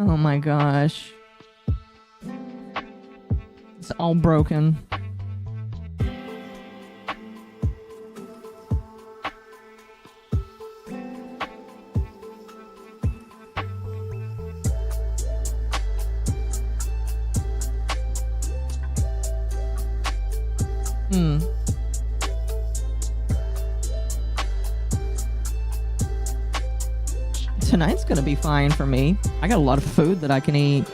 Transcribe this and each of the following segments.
Oh my gosh. It's all broken. Tonight's gonna be fine for me. I got a lot of food that I can eat.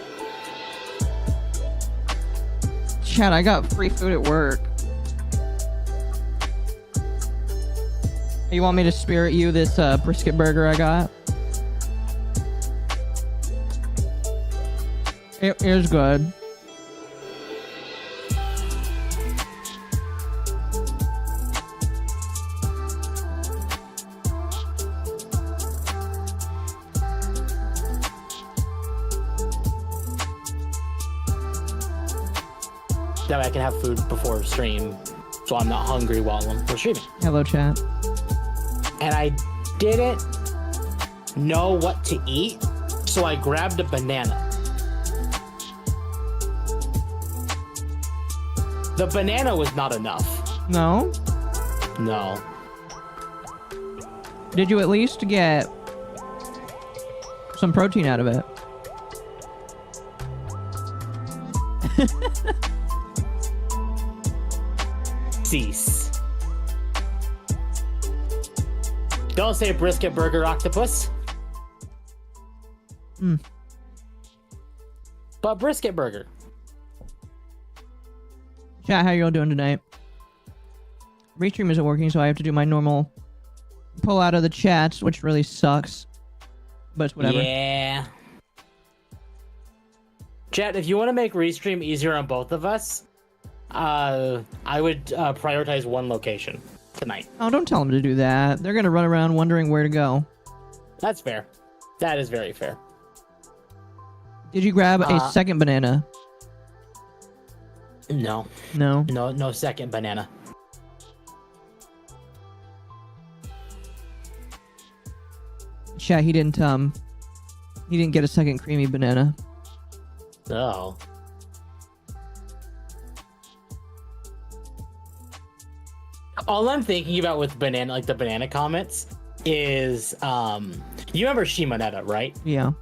Chat, I got free food at work. You want me to spirit you this brisket burger I got? It is good. That way I can have food before stream, so I'm not hungry while we're streaming. Hello, chat. And I didn't know what to eat, so I grabbed a banana. The banana was not enough. No? No. Did you at least get some protein out of it? Cease. Don't say brisket burger octopus. But brisket burger. Chat, how you all doing tonight? Restream isn't working, so I have to do my normal pull out of the chats, which really sucks. But it's whatever. Yeah. Chat, if you want to make restream easier on both of us, I would prioritize one location tonight. Oh, don't tell them to do that. They're gonna run around wondering where to go. That's fair. That is very fair. Did you grab a second banana? No. No. No second banana. Chat, he didn't get a second creamy banana. Oh. All I'm thinking about with banana, like the banana comments, is you remember Shimonetta, right? Yeah.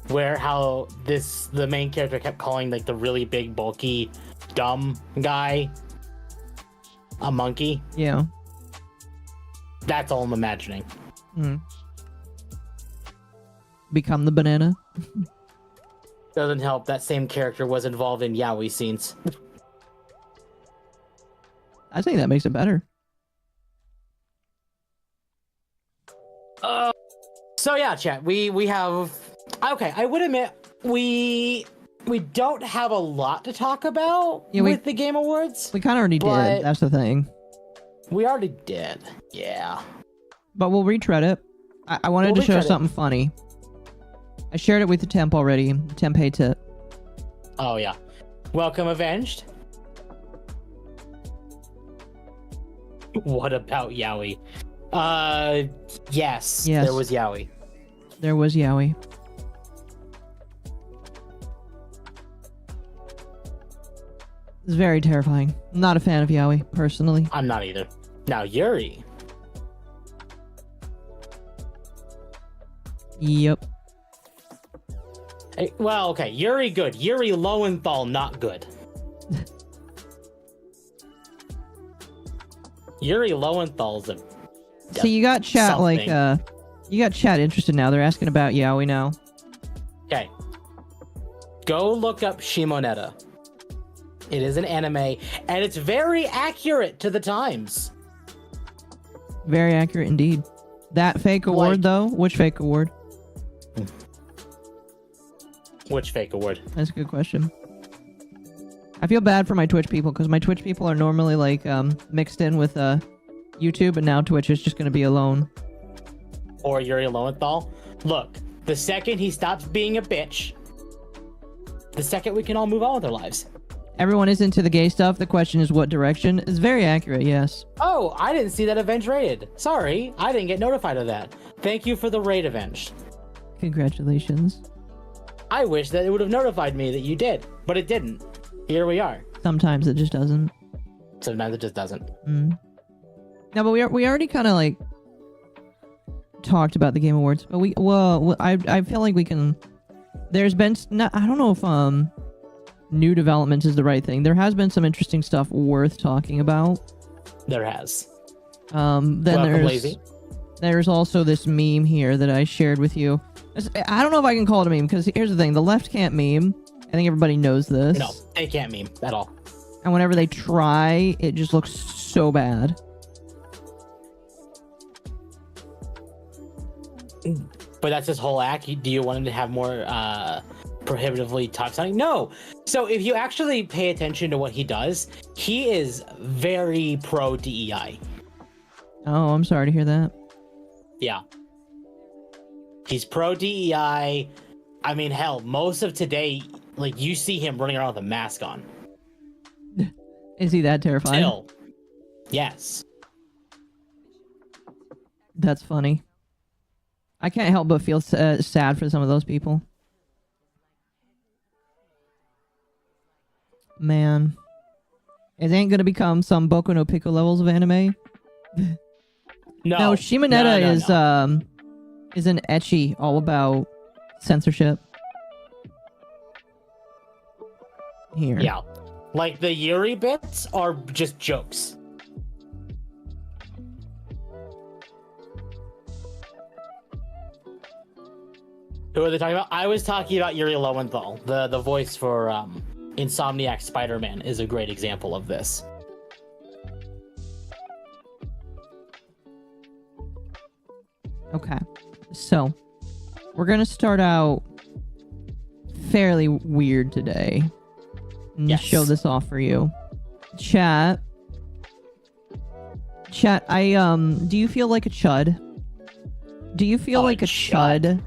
Where how the main character kept calling like the really big, bulky, dumb guy a monkey. Yeah. That's all I'm imagining. Become the banana. Doesn't help that same character was involved in yaoi scenes. I think that makes it better. So yeah, chat. We have. Okay, I would admit we don't have a lot to talk about with the Game Awards. We kind of already did. That's the thing. We already did. Yeah. But we'll retread it. I wanted to show something funny. I shared it with the temp already. The temp hates it. Oh yeah. Welcome, Avenged. What about yaoi? Yes. There was yaoi. There was yaoi. It's very terrifying. I'm not a fan of yaoi, personally. I'm not either. Now, Yuri. Yep. Hey, well, okay. Yuri, good. Yuri Lowenthal, not good. Yuri Lowenthal's a... So you got chat, something. you got chat interested now. They're asking about yaoi now. Okay. Go look up Shimonetta. It is an anime, and it's very accurate to the times. Very accurate indeed. That fake award, though? Which fake award? Which fake award? That's a good question. I feel bad for my Twitch people, because my Twitch people are normally, like, mixed in with, YouTube, and now Twitch is just gonna be alone. Or Yuri Lowenthal. Look, the second he stops being a bitch, the second we can all move on with our lives. Everyone is into the gay stuff. The question is what direction. It's very accurate, yes. Oh, I didn't see that Avenged rated. Sorry, I didn't get notified of that. Thank you for the raid, Avenged. Congratulations. I wish that it would have notified me that you did, but it didn't. Here we are. Sometimes it just doesn't. Sometimes it just doesn't. No, but we already kind of like talked about the Game Awards, but I feel like we can. There's been I don't know if new developments is the right thing. There has been some interesting stuff worth talking about. There has. Then there's also this meme here that I shared with you. I don't know if I can call it a meme because here's the thing: the left can't meme. I think everybody knows this. No, they can't meme at all. And whenever they try, it just looks so bad. But that's his whole act. Do you want him to have more prohibitively tough sounding? No. So if you actually pay attention to what he does, he is very pro DEI. Oh, I'm sorry to hear that. Yeah. He's pro DEI. I mean, hell, most of today, like, you see him running around with a mask on. Is he that terrifying? Still. Yes. That's funny. I can't help but feel sad for some of those people. Man. It ain't gonna become some Boku no Pico levels of anime. No, Shimonetta is an ecchi all about censorship. Here. Yeah. Like, the Yuri bits are just jokes. Who are they talking about? I was talking about Yuri Lowenthal. The voice for Insomniac Spider-Man is a great example of this. Okay. So, we're gonna start out fairly weird today. Yes. Show this off for you. Chat, do you feel like a chud? Do you feel like a chud?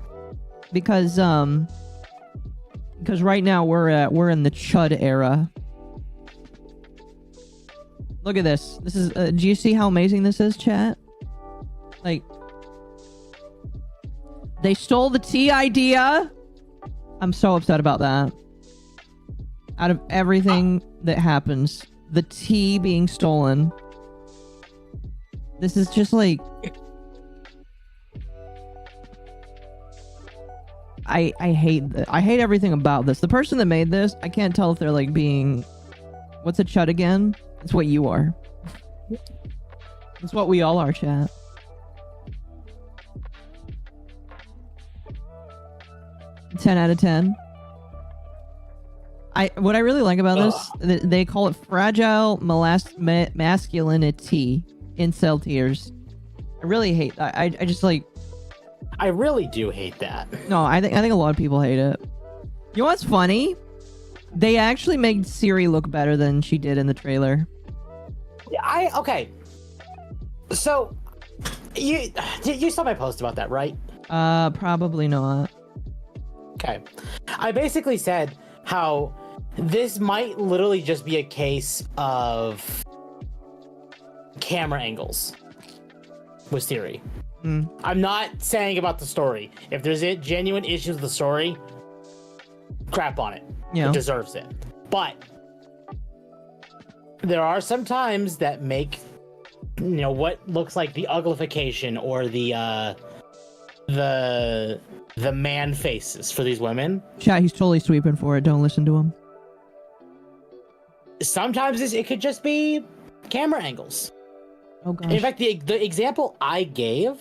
Because right now we're in the chud era. Look at this. This is do you see how amazing this is, chat? Like, they stole the tea idea. I'm so upset about that. Out of everything that happens, the tea being stolen. This is just like... I hate I hate everything about this. The person that made this, I can't tell if they're like being... What's a chud again? It's what you are. It's what we all are, chat. Ten out of 10. What I really like about this, they call it fragile masculinity, incel tears. I really hate that. I just like... I really do hate that. No, I think a lot of people hate it. You know what's funny? They actually made Siri look better than she did in the trailer. Yeah, okay. So, you saw my post about that, right? Probably not. Okay. I basically said how this might literally just be a case of camera angles with Siri. I'm not saying about the story. If there's genuine issues with the story, crap on it. Yeah. It deserves it. But there are some times that make, what looks like the uglification or the man faces for these women. Chat, he's totally sweeping for it. Don't listen to him. Sometimes it could just be camera angles. Oh gosh. In fact, the example I gave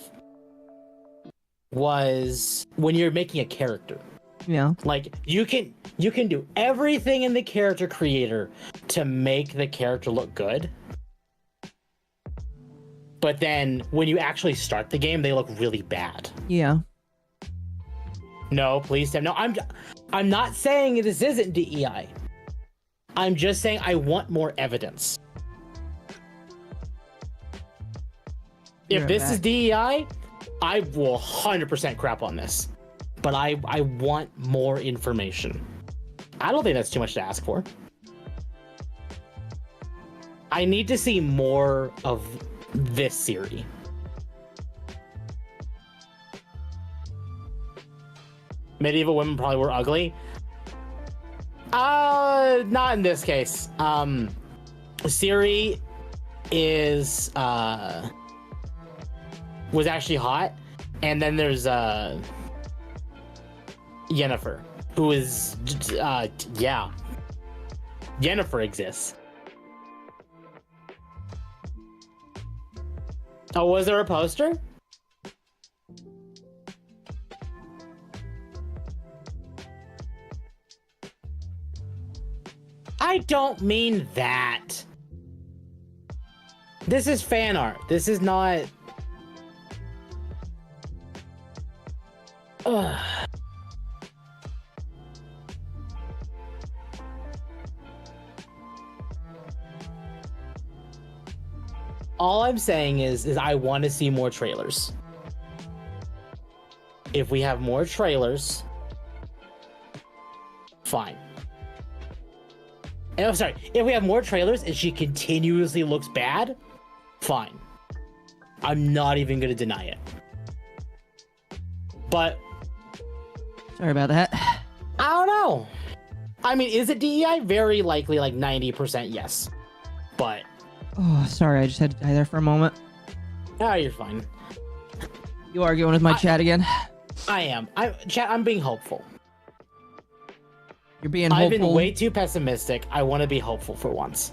was when you're making a character. Yeah. Like, you can do everything in the character creator to make the character look good. But then when you actually start the game, they look really bad. Yeah. No, please, Tim. No, I'm not saying this isn't DEI. I'm just saying I want more evidence. If this is DEI, I will 100% crap on this. But I want more information. I don't think that's too much to ask for. I need to see more of this series. medieval women probably were ugly. Not in this case. Ciri is was actually hot, and then there's Yennefer, who is yeah. Yennefer exists. Oh, was there a poster? I don't mean that. This is fan art. This is not... Ugh. All I'm saying is I want to see more trailers. If we have more trailers, fine. And, I'm sorry, if we have more trailers and she continuously looks bad, fine. I'm not even going to deny it. But... Sorry about that. I don't know. I mean, is it DEI? Very likely, like 90% yes. But... Oh, sorry, I just had to die there for a moment. Ah, you're fine. You arguing with my chat again? I am. Chat, I'm being hopeful. You're being hopeful? I've been way too pessimistic. I want to be hopeful for once.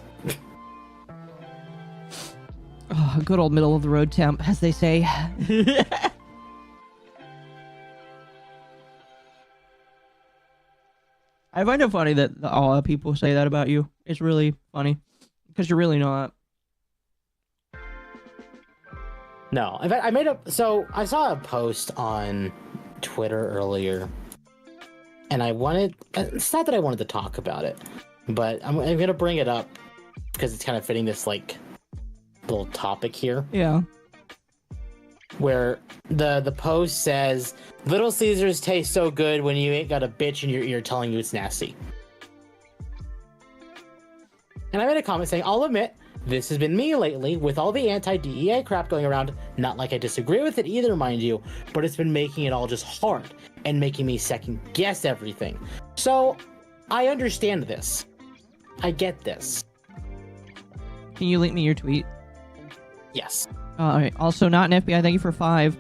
Oh, good old middle of the road temp, as they say. I find it funny that all people say that about you. It's really funny. Because you're really not. No. In fact, I made a... So, I saw a post on Twitter earlier. And I wanted... It's not that I wanted to talk about it. But I'm going to bring it up. Because it's kind of fitting this, like, little topic here. Yeah. Where the post says, Little Caesars taste so good when you ain't got a bitch in your ear telling you it's nasty. And I made a comment saying, I'll admit, this has been me lately with all the anti-DEA crap going around. Not like I disagree with it either, mind you, but it's been making it all just hard and making me second guess everything. So I understand this. I get this. Can you link me your tweet? Yes. All right. Also, not an FBI. Thank you for 5.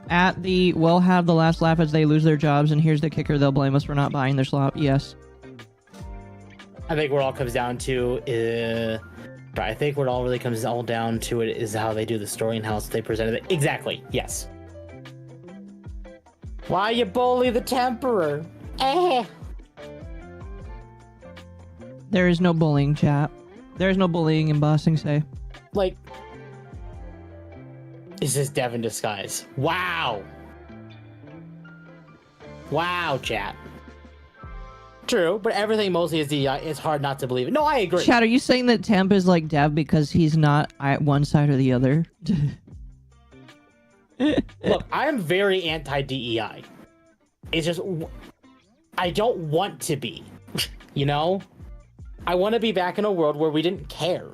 At the will have the last laugh as they lose their jobs, and here's the kicker: they'll blame us for not buying their slop. Yes. I think what it all comes down to is... I think what all really comes all down to it is how they do the story and how they presented it. Exactly. Yes. Why you bully the Temperer? Eh. There is no bullying, chat. There is no bullying in Bossing Say. Like... Is this Dev in disguise? Wow. Wow, chat. True, but everything mostly is DEI. It's hard not to believe it. No, I agree. Chad, are you saying that Temp is like Dev because he's not at one side or the other? Look, I am very anti-DEI. It's just... I don't want to be. You know? I want to be back in a world where we didn't care.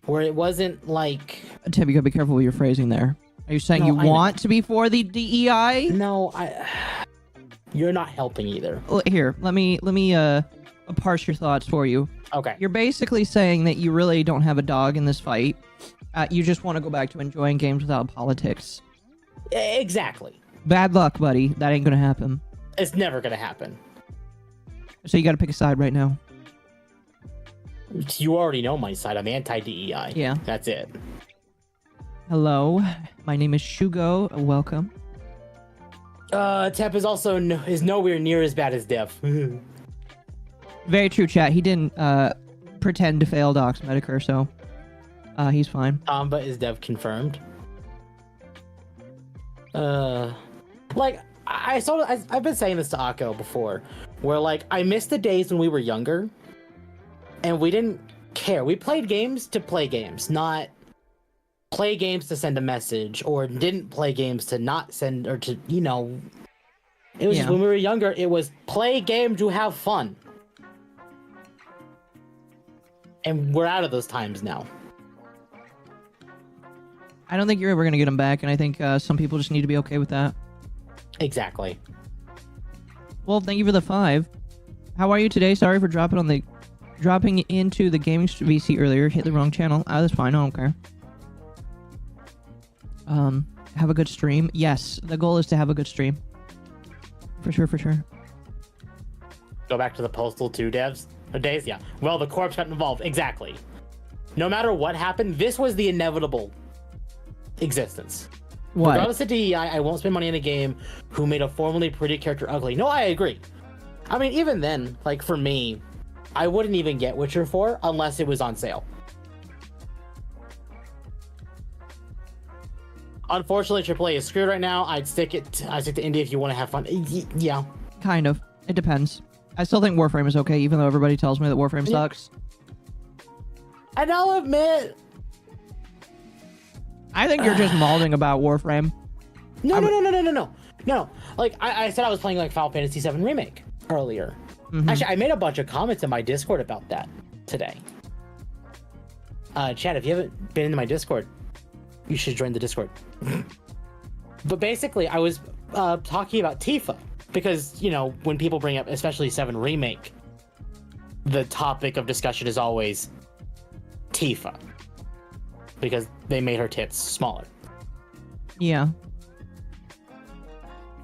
Where it wasn't like... Temp, you gotta be careful with your phrasing there. Are you saying No, you I want to be for the DEI? No, You're not helping either. Here, let me parse your thoughts for you. Okay. You're basically saying that you really don't have a dog in this fight. You just want to go back to enjoying games without politics. Exactly. Bad luck, buddy. That ain't gonna happen. It's never gonna happen. So you gotta pick a side right now. You already know my side. I'm anti-DEI. Yeah. That's it. Hello, my name is Shugo. Welcome. Tep is also is nowhere near as bad as Dev. Very true, chat. He didn't pretend to fail Docs Medicare, so he's fine. But is Dev confirmed? Like I've been saying this to Akko before, where like I miss the days when we were younger, and we didn't care. We played games to play games, not play games to send a message, or didn't play games to not send, or to, you know, it was just when we were younger, it was play game to have fun. And we're out of those times now. I don't think you're ever going to get them back, and I think some people just need to be okay with that. Exactly. Well, thank you for the 5. How are you today? Sorry for dropping into the gaming VC earlier. Hit the wrong channel. Oh, that's fine. I don't care. Have a good stream. Yes, the goal is to have a good stream. For sure, for sure. Go back to the Postal 2 days? Yeah. Well, the corpse got involved. Exactly. No matter what happened, this was the inevitable existence. What? Regardless of DEI, I won't spend money in a game who made a formerly pretty character ugly. No, I agree. I mean, even then, like, for me, I wouldn't even get Witcher 4 unless it was on sale. Unfortunately, AAA is screwed right now. I'd stick to indie if you want to have fun. Yeah. Kind of. It depends. I still think Warframe is okay, even though everybody tells me that Warframe sucks. And I'll admit... I think you're just malding about Warframe. No. Like, I said I was playing, like, Final Fantasy VII Remake earlier. Mm-hmm. Actually, I made a bunch of comments in my Discord about that today. Chad, if you haven't been in my Discord, you should join the Discord. But basically, I was talking about Tifa. Because, you know, when people bring up, especially 7 Remake, the topic of discussion is always Tifa. Because they made her tits smaller. Yeah.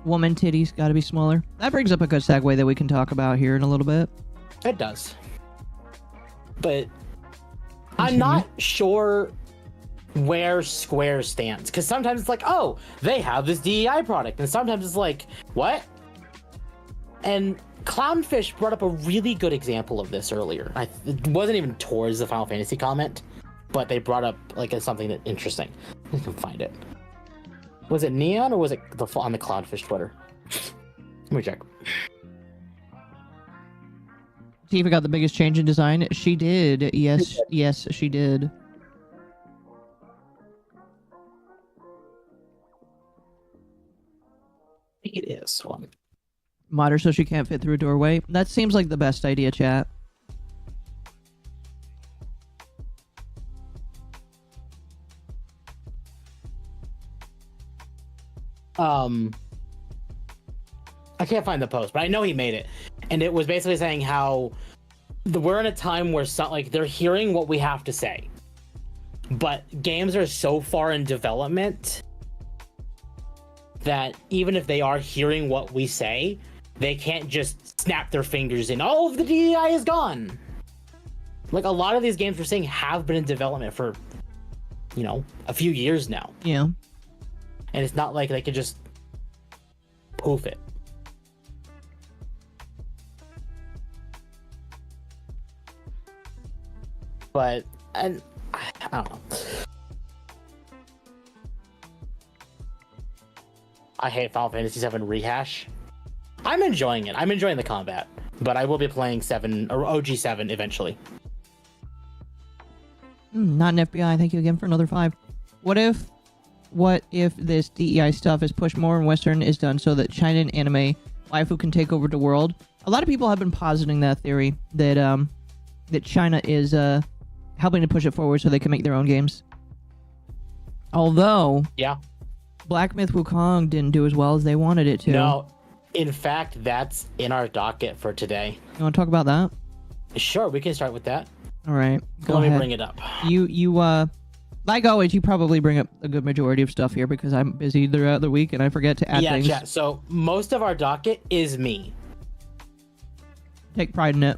Woman titties gotta be smaller. That brings up a good segue that we can talk about here in a little bit. It does. But I'm not sure where Square stands. Because sometimes it's like, oh, they have this DEI product. And sometimes it's like, what? And Clownfish brought up a really good example of this earlier. It wasn't even towards the Final Fantasy comment, but they brought up like something that interesting. I can find it. Was it Neon or was it on the Clownfish Twitter? Let me check. Tifa got the biggest change in design. She did. Yes, yes, she did. I think it is one. Mod her so she can't fit through a doorway. That seems like the best idea, chat. I can't find the post, but I know he made it, and it was basically saying how we're in a time where like they're hearing what we have to say, but games are so far in development that even if they are hearing what we say, they can't just snap their fingers and all of the DEI is gone. Like a lot of these games we're saying have been in development for, you know, a few years now. Yeah. And it's not like they could just poof it. But, and I don't know. I hate Final Fantasy VII Rehash. I'm enjoying it. I'm enjoying the combat, but I will be playing 7 or OG 7 eventually. Not an FBI. Thank you again for another 5. What if this DEI stuff is pushed more and Western is done so that China and anime waifu can take over the world? A lot of people have been positing that theory that that China is helping to push it forward so they can make their own games. Although, yeah, Black Myth Wukong didn't do as well as they wanted it to. No, in fact, that's in our docket for today. You want to talk about that? Sure, we can start with that. All right, go Let ahead. me bring it up. You like always, you probably bring up a good majority of stuff here because I'm busy throughout the week and I forget to add things. Yeah, so most of our docket is me. Take pride in it.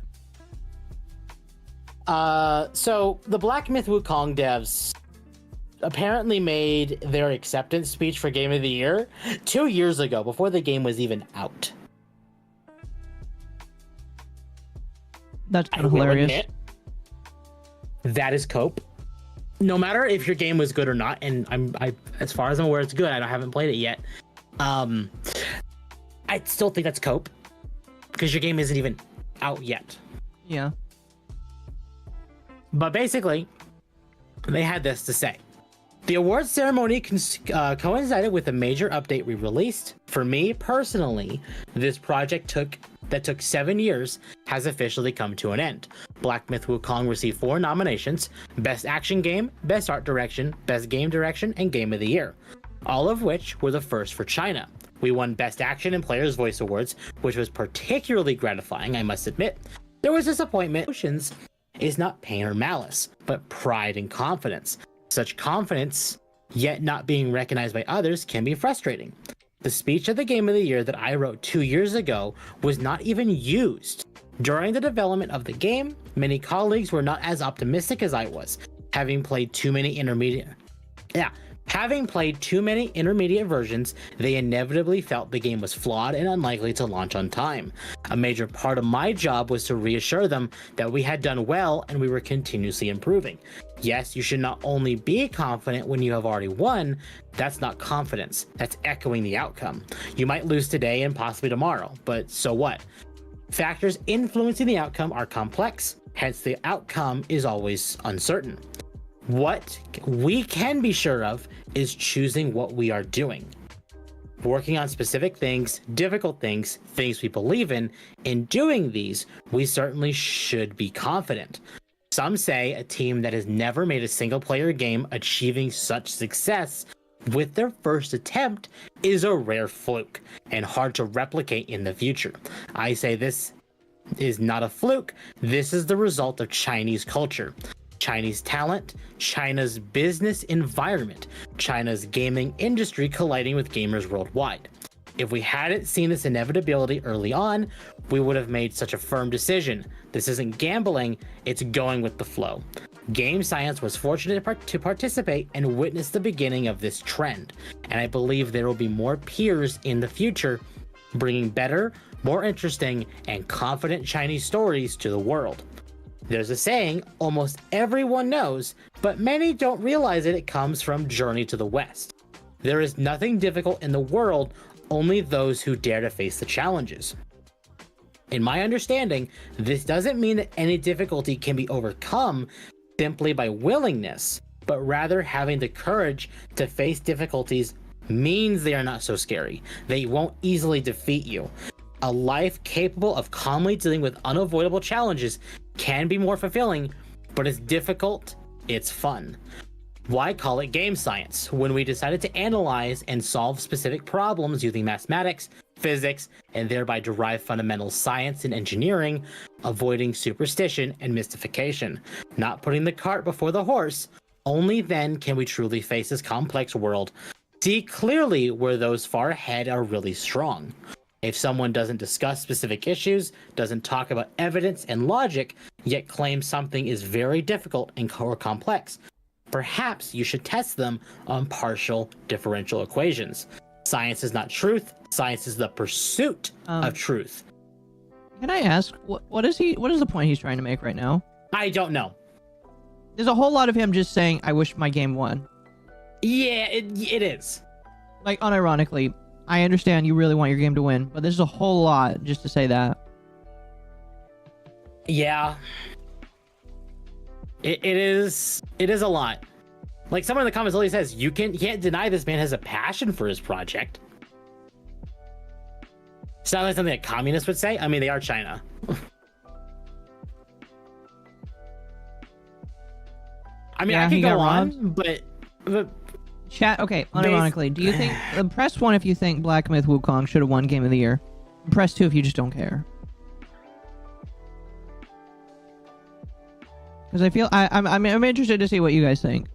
So the Black Myth Wukong devs apparently made their acceptance speech for Game of the Year 2 years ago, before the game was even out. That's kind of hilarious. Admit, that is cope. No matter if your game was good or not, and I as far as I'm aware, it's good. I haven't played it yet. I still think that's cope because your game isn't even out yet. Yeah. But basically, they had this to say. The awards ceremony coincided with a major update we released. For me, personally, this project took 7 years has officially come to an end. Black Myth Wukong received 4 nominations: Best Action Game, Best Art Direction, Best Game Direction, and Game of the Year, all of which were the first for China. We won Best Action and Player's Voice Awards, which was particularly gratifying, I must admit. There was disappointment. Emotions is not pain or malice, but pride and confidence. Such confidence, yet not being recognized by others, can be frustrating. The speech of the Game of the Year that I wrote 2 years ago was not even used. During the development of the game, many colleagues were not as optimistic as I was, having played too many intermediate versions, they inevitably felt the game was flawed and unlikely to launch on time. A major part of my job was to reassure them that we had done well and we were continuously improving. Yes, you should not only be confident when you have already won. That's not confidence. That's echoing the outcome. You might lose today and possibly tomorrow, but so what? Factors influencing the outcome are complex, hence the outcome is always uncertain. What we can be sure of is choosing what we are doing. Working on specific things, difficult things, things we believe in doing these, we certainly should be confident. Some say a team that has never made a single-player game achieving such success with their first attempt is a rare fluke and hard to replicate in the future. I say this is not a fluke. This is the result of Chinese culture, Chinese talent, China's business environment, China's gaming industry colliding with gamers worldwide. If we hadn't seen this inevitability early on, we would have made such a firm decision. This isn't gambling, it's going with the flow. Game Science was fortunate to participate and witness the beginning of this trend, and I believe there will be more peers in the future bringing better, more interesting, and confident Chinese stories to the world. There's a saying almost everyone knows, but many don't realize it comes from Journey to the West. There is nothing difficult in the world, only those who dare to face the challenges. In my understanding, this doesn't mean that any difficulty can be overcome simply by willingness, but rather having the courage to face difficulties means they are not so scary. They won't easily defeat you. A life capable of calmly dealing with unavoidable challenges can be more fulfilling, but it's difficult, it's fun. Why call it game science when we decided to analyze and solve specific problems using mathematics, physics, and thereby derive fundamental science and engineering, avoiding superstition and mystification, not putting the cart before the horse? Only then can we truly face this complex world, see clearly where those far ahead are really strong. If someone doesn't discuss specific issues, doesn't talk about evidence and logic, yet claims something is very difficult and or complex, perhaps you should test them on partial differential equations. Science is not truth. Science is the pursuit of truth. Can I ask, what is the point he's trying to make right now? I don't know. There's a whole lot of him just saying, I wish my game won. Yeah, it is. Like, unironically, I understand you really want your game to win, but there's a whole lot just to say that. Yeah. It is a lot. Like, someone in the comments literally says, you can't deny this man has a passion for his project. It's not like something a communist would say. I mean, they are China. I mean, yeah, I could go on, but chat. Okay, unironically, do you think press 1 if you think Myth Wukong should have won Game of the Year? Press 2 if you just don't care. Because I feel I'm interested to see what you guys think.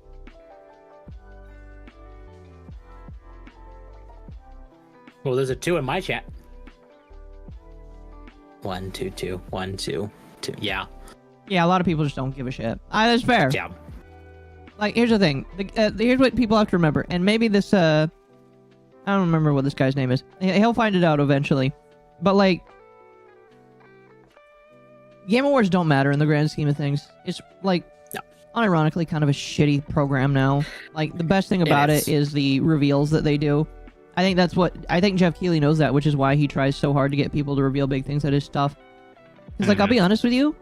Well, there's a 2 in my chat. 1 2 2 1 2 2. Yeah. Yeah, a lot of people just don't give a shit. That's fair. Yeah. Like, here's the thing. Here's what people have to remember, and maybe this I don't remember what this guy's name is. He'll find it out eventually. But like, Game Awards don't matter in the grand scheme of things. It's like, unironically, kind of a shitty program now. Like, the best thing about it is the reveals that they do. I think Jeff Keighley knows that, which is why he tries so hard to get people to reveal big things at his stuff. Because, like, I'll be honest with you,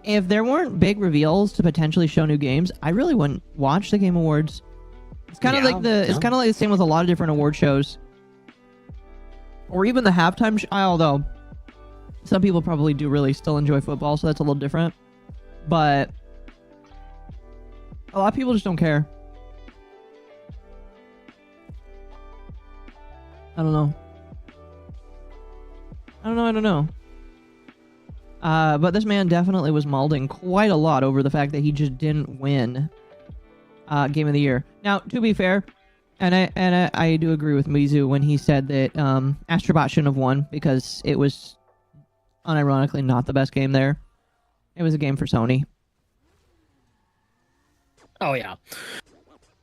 if there weren't big reveals to potentially show new games, I really wouldn't watch the Game Awards. It's kind of like it's kind of like the same with a lot of different award shows, or even the halftime. Although some people probably do really still enjoy football, so that's a little different. But a lot of people just don't care. I don't know. I don't know. But this man definitely was mauling quite a lot over the fact that he just didn't win Game of the Year. Now, to be fair, and I do agree with Mizu when he said that Astrobot shouldn't have won because it was unironically not the best game there. It was a game for Sony. Oh, yeah.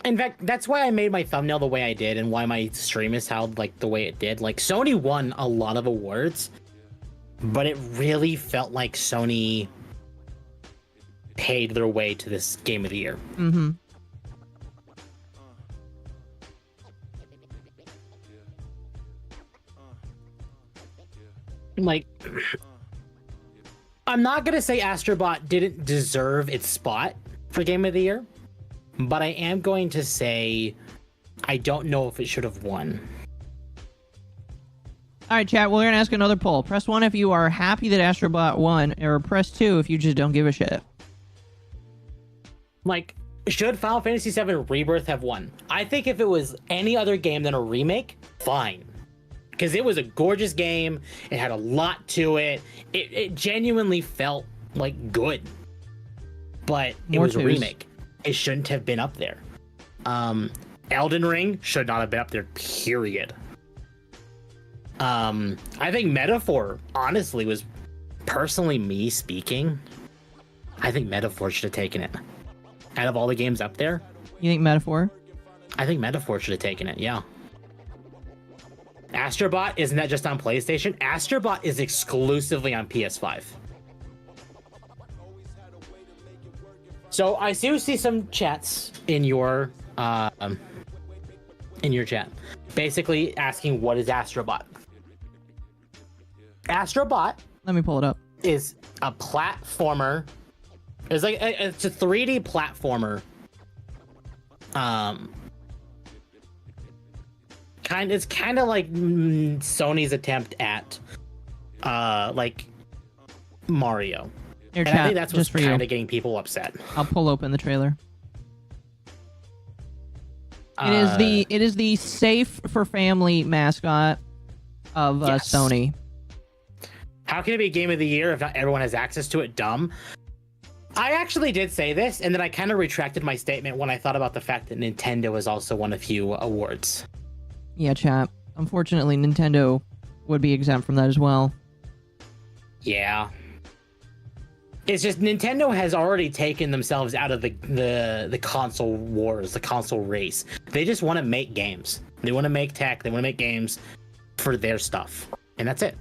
In fact, that's why I made my thumbnail the way I did and why my stream is held like the way it did. Like, Sony won a lot of awards, but it really felt like Sony paid their way to this Game of the Year. Mm-hmm. Like, I'm not going to say Astrobot didn't deserve its spot for Game of the Year, but I am going to say I don't know if it should have won. All right, chat, we're going to ask another poll. Press 1 if you are happy that Astrobot won, or press 2 if you just don't give a shit. Like, should Final Fantasy VII Rebirth have won? I think if it was any other game than a remake, fine. Because it was a gorgeous game. It had a lot to it. It genuinely felt like good. But it was a remake. It shouldn't have been up there. Elden Ring should not have been up there, period. I think Metaphor, honestly, was personally me speaking. I think Metaphor should have taken it. Out of all the games up there. You think Metaphor? I think Metaphor should have taken it, yeah. Astrobot, isn't that just on PlayStation? Astrobot is exclusively on PS5. So I do see some chats in your chat, basically asking what is Astrobot. Astrobot. Let me pull it up. Is a platformer. It's like it's a 3D platformer. It's kind of like Sony's attempt at like Mario. Here, and chat, I think that's what's just for kind you. of getting people upset. I'll pull open the trailer. It is the safe for family mascot of Yes. Sony. How can it be Game of the Year if not everyone has access to it? Dumb. I actually did say this, and then I kind of retracted my statement when I thought about the fact that Nintendo has also won a few awards. Yeah, chat. Unfortunately, Nintendo would be exempt from that as well. Yeah. It's just Nintendo has already taken themselves out of the console wars, the console race. They just want to make games. They want to make tech. They want to make games for their stuff. And that's it.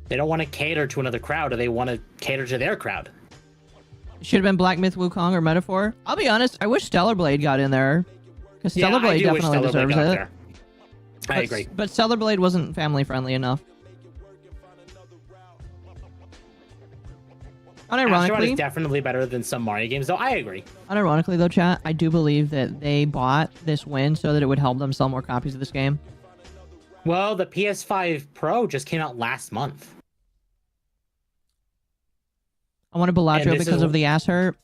They don't want to cater to another crowd, or they want to cater to their crowd. Should have been Black Myth Wukong or Metaphor. I'll be honest, I wish Stellar Blade got in there. Because Stellar Blade definitely deserves it. I agree. But Stellar Blade wasn't family friendly enough. Astrobot Unironically, is definitely better than some Mario games, though. I agree. Unironically, though, chat, I do believe that they bought this win so that it would help them sell more copies of this game. Well, the PS5 Pro just came out last month. I wanted Bellagio because of the ass hurt.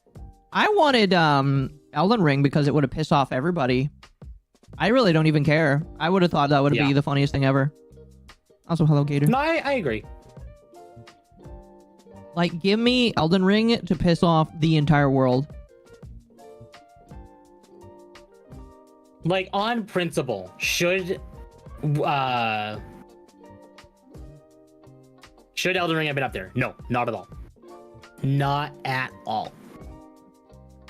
I wanted Elden Ring because it would have pissed off everybody. I really don't even care. I would have thought that would be the funniest thing ever. Also, hello, Gator. No, I agree. Like, give me Elden Ring to piss off the entire world. Like, on principle, should Elden Ring have been up there? No, not at all. Not at all.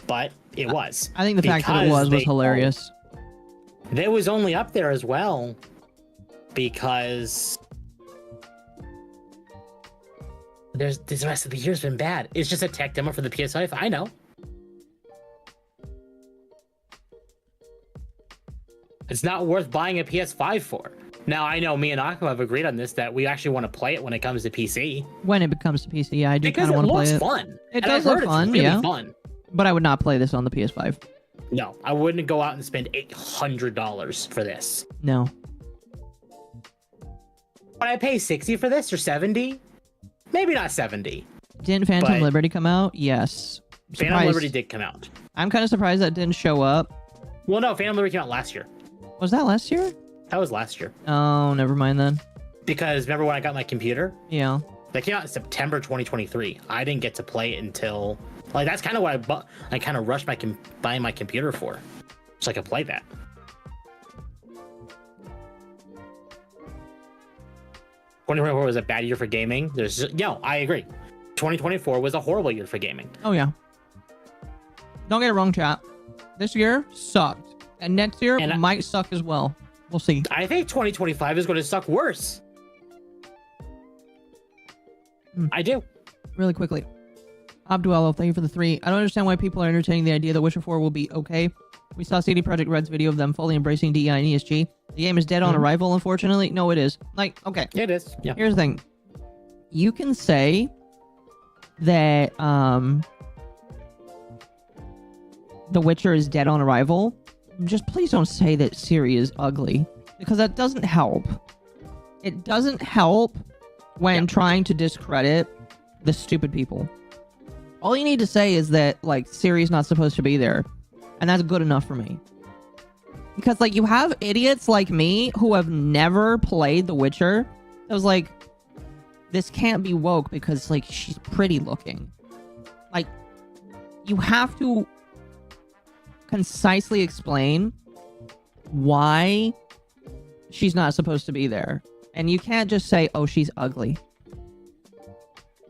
But it was. I think the fact that it was hilarious. It was only up there as well because this rest of the year's been bad. It's just a tech demo for the PS5. I know. It's not worth buying a PS5 for. Now, I know me and Akko have agreed on this, that we actually want to play it when it comes to PC. When it becomes to PC, yeah, I do kind of want to play it. Because it looks fun. It does look fun, really yeah. Fun. But I would not play this on the PS5. No, I wouldn't go out and spend $800 for this. No. Would I pay $60 for this or $70? Maybe not $70. Didn't Phantom Liberty come out? Yes. Phantom Liberty did come out. I'm kind of surprised that didn't show up. Well, no, Phantom Liberty came out last year. Was that last year? That was last year. Oh, never mind then. Because remember when I got my computer? Yeah. That came out in September 2023. I didn't get to play it until like that's kind of what I kind of rushed buying my computer for, so I could play that. '24 was a bad year for gaming. I agree. 2024 was a horrible year for gaming. Oh yeah. Don't get it wrong, chat. This year sucked, and next year might suck as well. We'll see. I think 2025 is going to suck worse. I do. Really quickly. Abduello, thank you for the 3. I don't understand why people are entertaining the idea that Witcher 4 will be okay. We saw CD Projekt Red's video of them fully embracing DEI and ESG. The game is dead on arrival, unfortunately. No, it is. Like, okay. It is. Yeah. Here's the thing. You can say that The Witcher is dead on arrival. Just please don't say that Ciri is ugly, because that doesn't help. It doesn't help when trying to discredit the stupid people. All you need to say is that, like, Ciri's not supposed to be there, and that's good enough for me. Because, like, you have idiots like me who have never played The Witcher. I was like, this can't be woke because, like, she's pretty looking. Like, you have to concisely explain why she's not supposed to be there. And you can't just say, oh, she's ugly.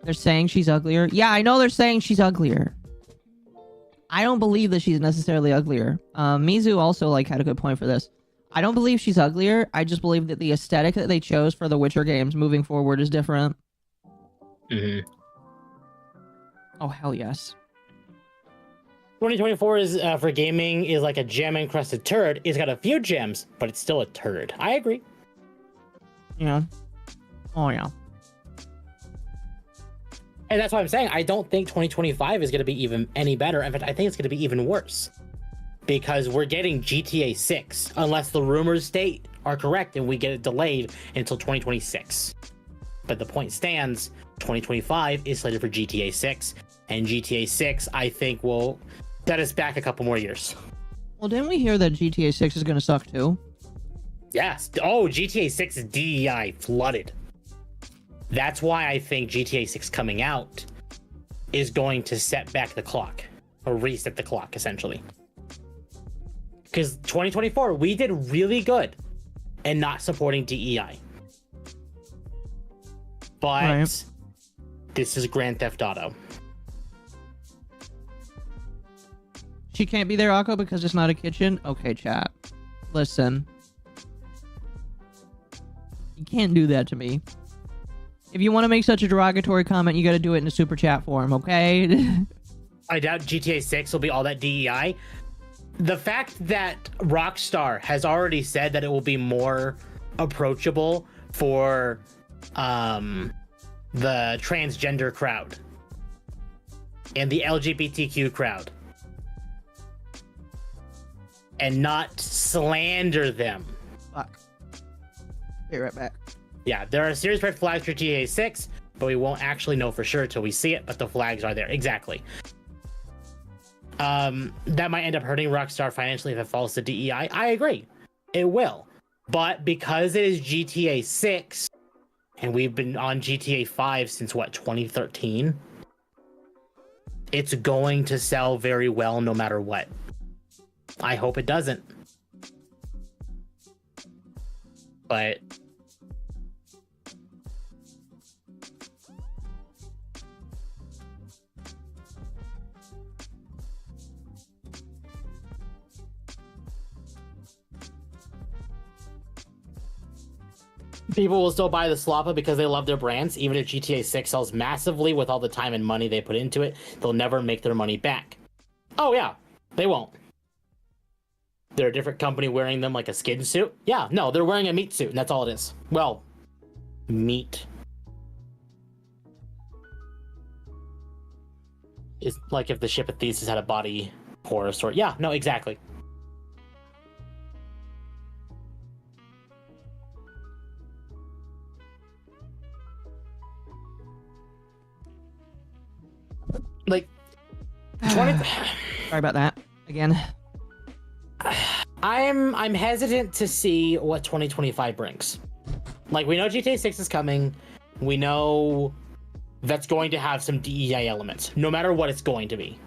They're saying she's uglier. Yeah, I know they're saying she's uglier. I don't believe that she's necessarily uglier. Mizu also, like, had a good point for this. I don't believe she's uglier. I just believe that the aesthetic that they chose for the Witcher games moving forward is different. Mm-hmm. Oh, hell yes. 2024 is for gaming is like a gem-encrusted turd. It's got a few gems, but it's still a turd. I agree. Yeah. Oh, yeah. And that's why I'm saying I don't think 2025 is going to be even any better. In fact, I think it's going to be even worse. Because we're getting GTA 6, unless the rumors state are correct and we get it delayed until 2026. But the point stands, 2025 is slated for GTA 6, and GTA 6, I think, will set us back a couple more years. Well, didn't we hear that GTA 6 is going to suck too? Yes. Oh, GTA 6 is DEI flooded. That's why I think GTA 6 coming out is going to set back the clock, or reset the clock, essentially. Because 2024, we did really good in not supporting DEI. But this is Grand Theft Auto. She can't be there, Akko, because it's not a kitchen? Okay, chat. Listen. You can't do that to me. If you want to make such a derogatory comment, you got to do it in a super chat form, okay? I doubt GTA 6 will be all that DEI. The fact that Rockstar has already said that it will be more approachable for the transgender crowd and the LGBTQ crowd and not slander them. Fuck. Be right back. Yeah, there are serious red flags for GTA 6, but we won't actually know for sure until we see it, but the flags are there. Exactly. That might end up hurting Rockstar financially if it falls to DEI. I agree. It will. But because it is GTA 6, and we've been on GTA 5 since, what, 2013? It's going to sell very well no matter what. I hope it doesn't. But people will still buy the Slappa because they love their brands. Even if GTA 6 sells massively with all the time and money they put into it, they'll never make their money back. Oh yeah, they won't. They're a different company wearing them like a skin suit. Yeah, no, they're wearing a meat suit, and that's all it is. Well, meat. It's like if the ship of Theseus had a body horror story. Yeah, no, exactly. Like, 20... Sorry about that. Again. I'm hesitant to see what 2025 brings. Like, we know GTA 6 is coming. We know that's going to have some DEI elements, no matter what it's going to be.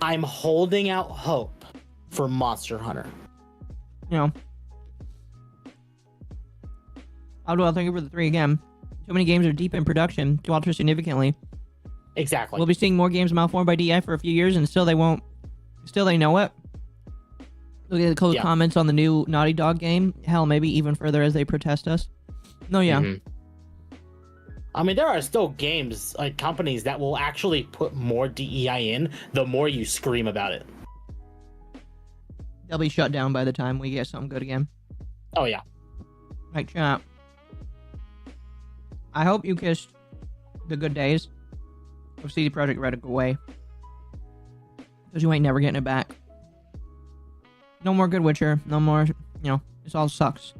I'm holding out hope for Monster Hunter. You know. Well, thank you for the 3 again. Too many games are deep in production to alter significantly. Exactly. We'll be seeing more games malformed by DI for a few years, and still they won't. Still they know it. Look at the comments on the new Naughty Dog game. Hell, maybe even further as they protest us. No, yeah. Mm-hmm. I mean, there are still games, like companies that will actually put more DEI in the more you scream about it. They'll be shut down by the time we get something good again. Oh, yeah. Right, chat. I hope you kissed the good days of CD Projekt Red away. Because you ain't never getting it back. No more Good Witcher. No more, this all sucks.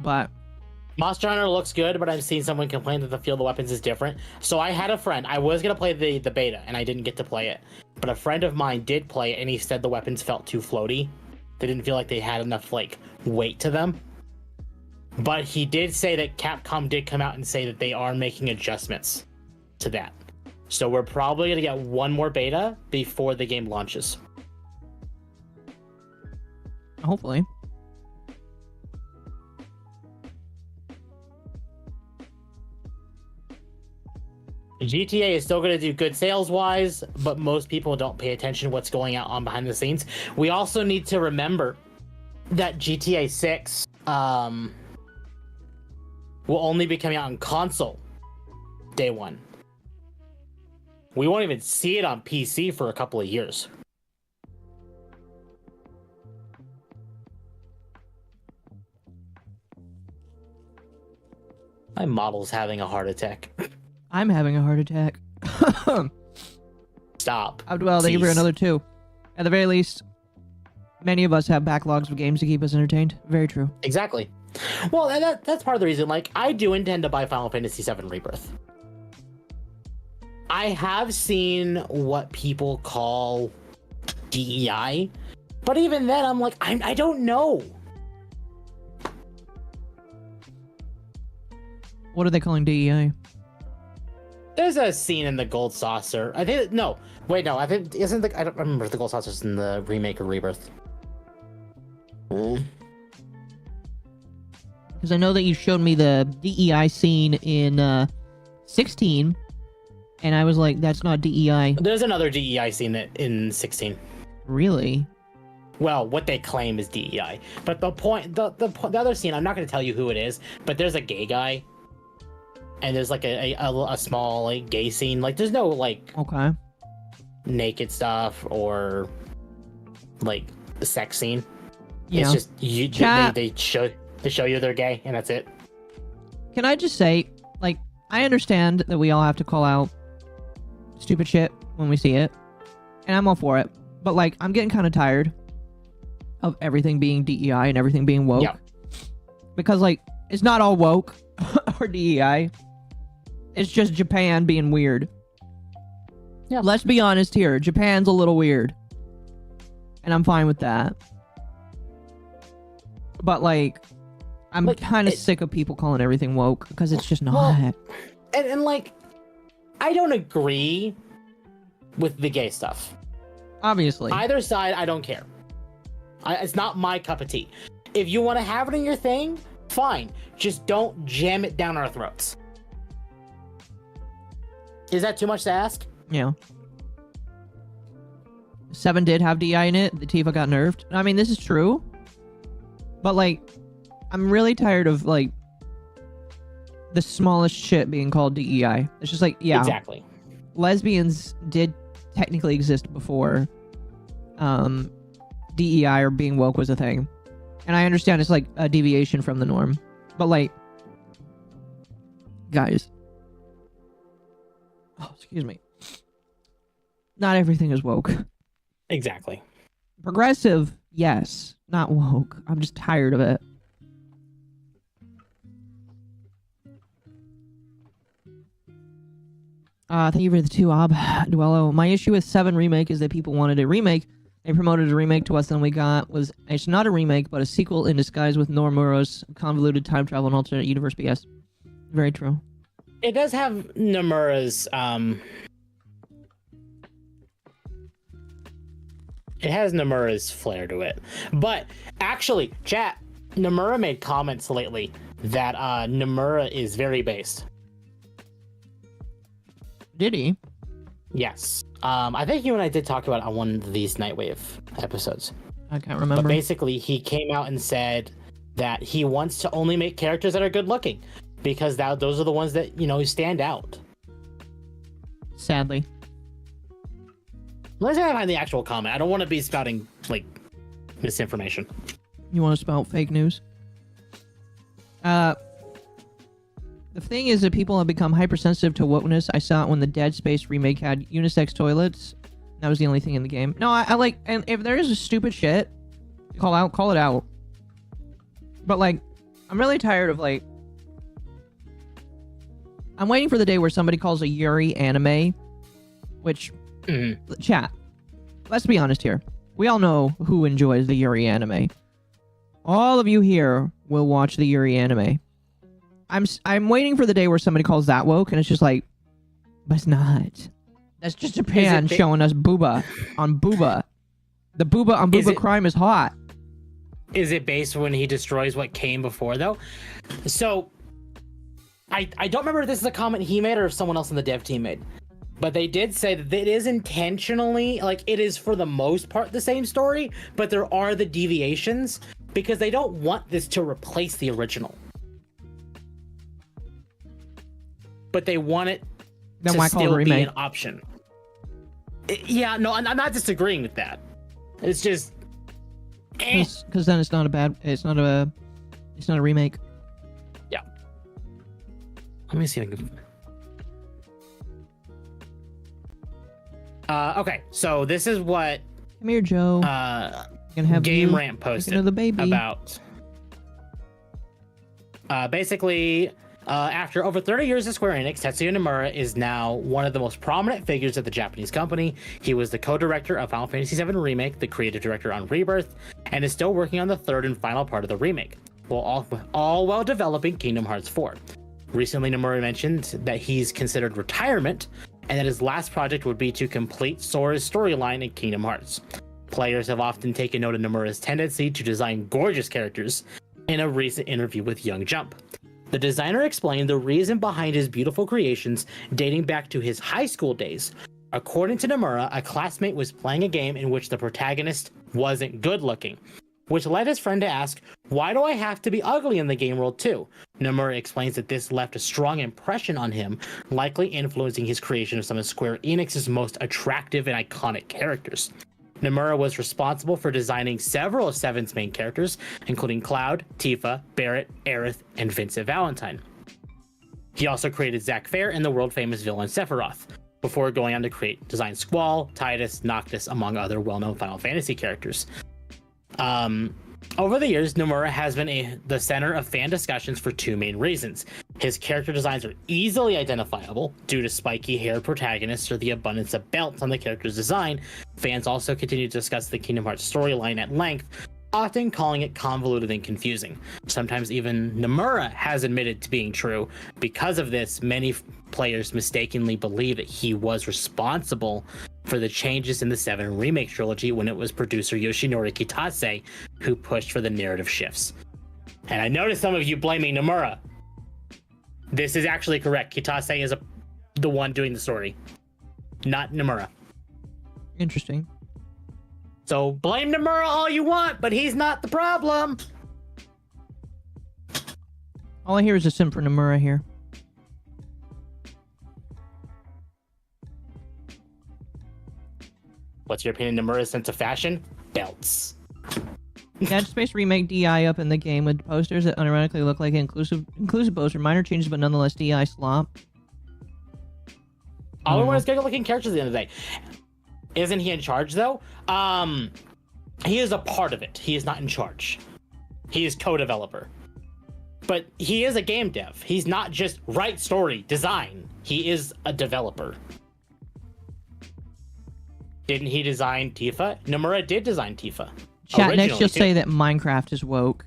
But Monster Hunter looks good, but I've seen someone complain that the feel of the weapons is different. So I had a friend. I was going to play the beta, and I didn't get to play it. But a friend of mine did play it, and he said the weapons felt too floaty. They didn't feel like they had enough, weight to them. But he did say that Capcom did come out and say that they are making adjustments to that. So we're probably going to get one more beta before the game launches. hopefully. GTA is still going to do good sales-wise, but most people don't pay attention to what's going on behind the scenes. We also need to remember that GTA 6 will only be coming out on console day one. We won't even see it on PC for a couple of years. My model's having a heart attack. I'm having a heart attack. Stop. Well, thank you for Jeez. another 2. At the very least, many of us have backlogs of games to keep us entertained. Very true. Exactly. Well, that's part of the reason. Like, I do intend to buy Final Fantasy VII Rebirth. I have seen what people call DEI, but even then, I'm like, I don't know. What are they calling DEI? There's a scene in the Gold Saucer. I think no. Wait, no. I think isn't the I don't remember if the Gold Saucer's in the remake or Rebirth. Because I know that you showed me the DEI scene in 16, and I was like, that's not DEI. There's another DEI scene in 16. Really? Well, what they claim is DEI, but the other scene, I'm not going to tell you who it is, but there's a gay guy, and there's like a small like gay scene. Like, there's no like Okay. naked stuff or like the sex scene. Yeah. It's just you. They show you they're gay, and that's it. Can I just say, like, I understand that we all have to call out stupid shit when we see it, and I'm all for it. But like, I'm getting kind of tired of everything being DEI and everything being woke. Yeah. Because like, it's not all woke or DEI. It's just Japan being weird. Yeah. Let's be honest here. Japan's a little weird. And I'm fine with that. But like, I'm Like, kind of sick of people calling everything woke because it's just not. Well, and like, I don't agree with the gay stuff. Obviously. Either side, I don't care. It's not my cup of tea. If you want to have it in your thing, fine. Just don't jam it down our throats. Is that too much to ask? Yeah. 7 did have DI in it. The Tifa got nerfed. I mean, this is true. But like, I'm really tired of like the smallest shit being called DEI. It's just like, yeah. Exactly. Lesbians did technically exist before DEI or being woke was a thing. And I understand it's like a deviation from the norm. But like, guys. Oh, excuse me. Not everything is woke. Exactly. Progressive, yes. Not woke. I'm just tired of it. Thank you for the 2 ob Duello. My issue with 7 remake is that people wanted a remake. They promoted a remake to us, and we got was it's not a remake, but a sequel in disguise with Nomura's convoluted time travel and alternate universe BS. Very true. It does have Nomura's it has Nomura's flair to it. But actually, chat, Nomura made comments lately that Nomura is very based. Did he? Yes. I think you and I did talk about it on one of these Nightwave episodes. I can't remember. But basically, he came out and said that he wants to only make characters that are good looking because those are the ones that, stand out. Sadly. Let's find the actual comment. I don't want to be spouting, misinformation. You want to spout fake news? The thing is that people have become hypersensitive to wokeness. I saw it when the Dead Space remake had unisex toilets. That was the only thing in the game. No, I like, and if there is a stupid shit, call it out. But I'm really tired of I'm waiting for the day where somebody calls a Yuri anime, which, chat, let's be honest here. We all know who enjoys the Yuri anime. All of you here will watch the Yuri anime. I'm waiting for the day where somebody calls that woke, and it's just but it's not. That's just Japan showing us booba on booba. The booba on booba crime is hot. Is it based when he destroys what came before, though? So, I don't remember if this is a comment he made or if someone else in the dev team made. But they did say that it is intentionally, it is for the most part the same story, but there are the deviations because they don't want this to replace the original. But they want it to still be an option. Yeah, no, I'm not disagreeing with that. It's just because then it's not a remake. Yeah. Let me see if I can. Okay, so this is what come here, Joe. Game Rant posted the baby. About. Basically. After over 30 years at Square Enix, Tetsuya Nomura is now one of the most prominent figures of the Japanese company. He was the co-director of Final Fantasy VII Remake, the creative director on Rebirth, and is still working on the third and final part of the remake, all while developing Kingdom Hearts 4. Recently, Nomura mentioned that he's considered retirement, and that his last project would be to complete Sora's storyline in Kingdom Hearts. Players have often taken note of Nomura's tendency to design gorgeous characters in a recent interview with Young Jump. The designer explained the reason behind his beautiful creations dating back to his high school days. According to Nomura, a classmate was playing a game in which the protagonist wasn't good looking, which led his friend to ask, "Why do I have to be ugly in the game world too?" Nomura explains that this left a strong impression on him, likely influencing his creation of some of Square Enix's most attractive and iconic characters. Nomura was responsible for designing several of Seven's main characters, including Cloud, Tifa, Barrett, Aerith, and Vincent Valentine. He also created Zack Fair and the world-famous villain Sephiroth, before going on to design Squall, Tidus, Noctis, among other well-known Final Fantasy characters. Over the years, Nomura has been the center of fan discussions for 2 main reasons. His character designs are easily identifiable due to spiky hair protagonists or the abundance of belts on the character's design. Fans also continue to discuss the Kingdom Hearts storyline at length, often calling it convoluted and confusing. Sometimes even Nomura has admitted to being true. Because of this, many players mistakenly believe that he was responsible for the changes in the 7 Remake trilogy when it was producer Yoshinori Kitase who pushed for the narrative shifts. And I noticed some of you blaming Nomura. This is actually correct. Kitase is the one doing the story, not Nomura. Interesting. So blame Nomura all you want, but he's not the problem. All I hear is a simp for Nomura here. What's your opinion of Nomura's sense of fashion? Belts. Dead Space Remake DI up in the game with posters that unironically look like inclusive poster. Minor changes, but nonetheless DI slop. All we want is good-looking characters at the end of the day. Isn't he in charge, though? He is a part of it. He is not in charge. He is co-developer. But he is a game dev. He's not just write story, design. He is a developer. Didn't he design Tifa? Nomura did design Tifa. Chat next, just say that Minecraft is woke.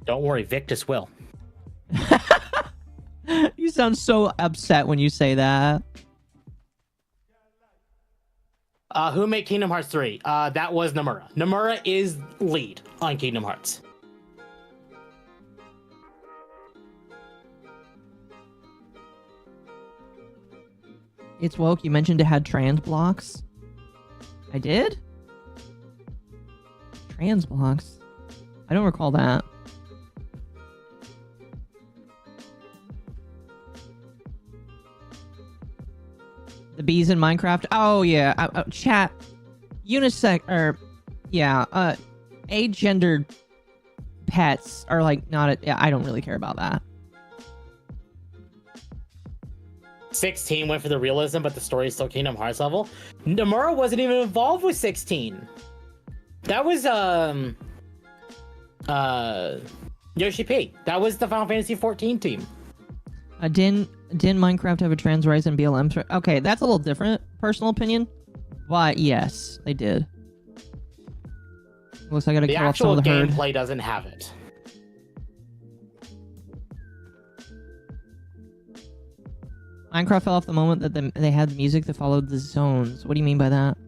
Don't worry, Victus will. You sound so upset when you say that. Who made Kingdom Hearts 3? That was Nomura. Nomura is lead on Kingdom Hearts. It's woke. You mentioned it had trans blocks. I did? Trans blocks? I don't recall that. The bees in Minecraft? Oh, yeah. Chat. Unisex, or... Yeah, agendered pets are, like, not a... Yeah, I don't really care about that. 16 went for the realism, but the story is still Kingdom Hearts level. Nomura wasn't even involved with 16. That was Yoshi P. That was the Final Fantasy 14 team. Didn't Minecraft have a trans rights and BLM? Okay, that's a little different, personal opinion. But yes, they did. Looks like I gotta kill off some of the herd. The actual gameplay doesn't have it. Minecraft fell off the moment that they had music that followed the zones. What do you mean by that?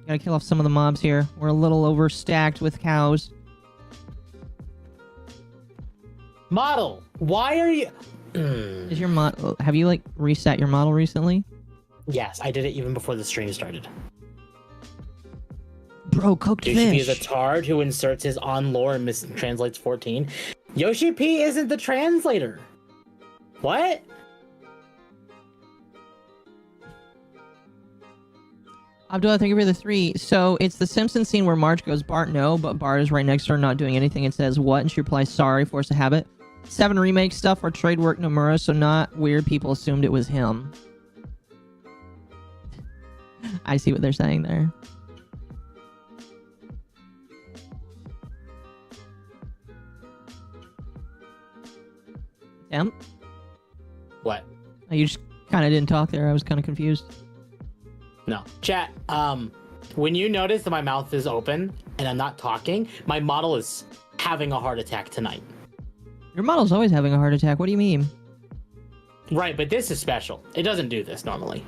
Gotta kill off some of the mobs here. We're a little overstacked with cows. Model, why are you... Is your mod... Have you, like, reset your model recently? Yes, I did it even before the stream started. Bro, cooked Yoshi fish. P is a tard who inserts his on lore and mistranslates 14. Yoshi P isn't the translator. What? Abdullah, thank you for the 3. So, it's the Simpsons scene where Marge goes, Bart, no, but Bart is right next to her not doing anything and says, what? And she replies, sorry, force a habit. 7 remake stuff or trade work Nomura, so not weird people assumed it was him. I see what they're saying there. Damn. What? Oh, you just kind of didn't talk there. I was kind of confused. No. Chat, when you notice that my mouth is open and I'm not talking, my model is having a heart attack tonight. Your model's always having a heart attack. What do you mean? Right, but this is special. It doesn't do this normally.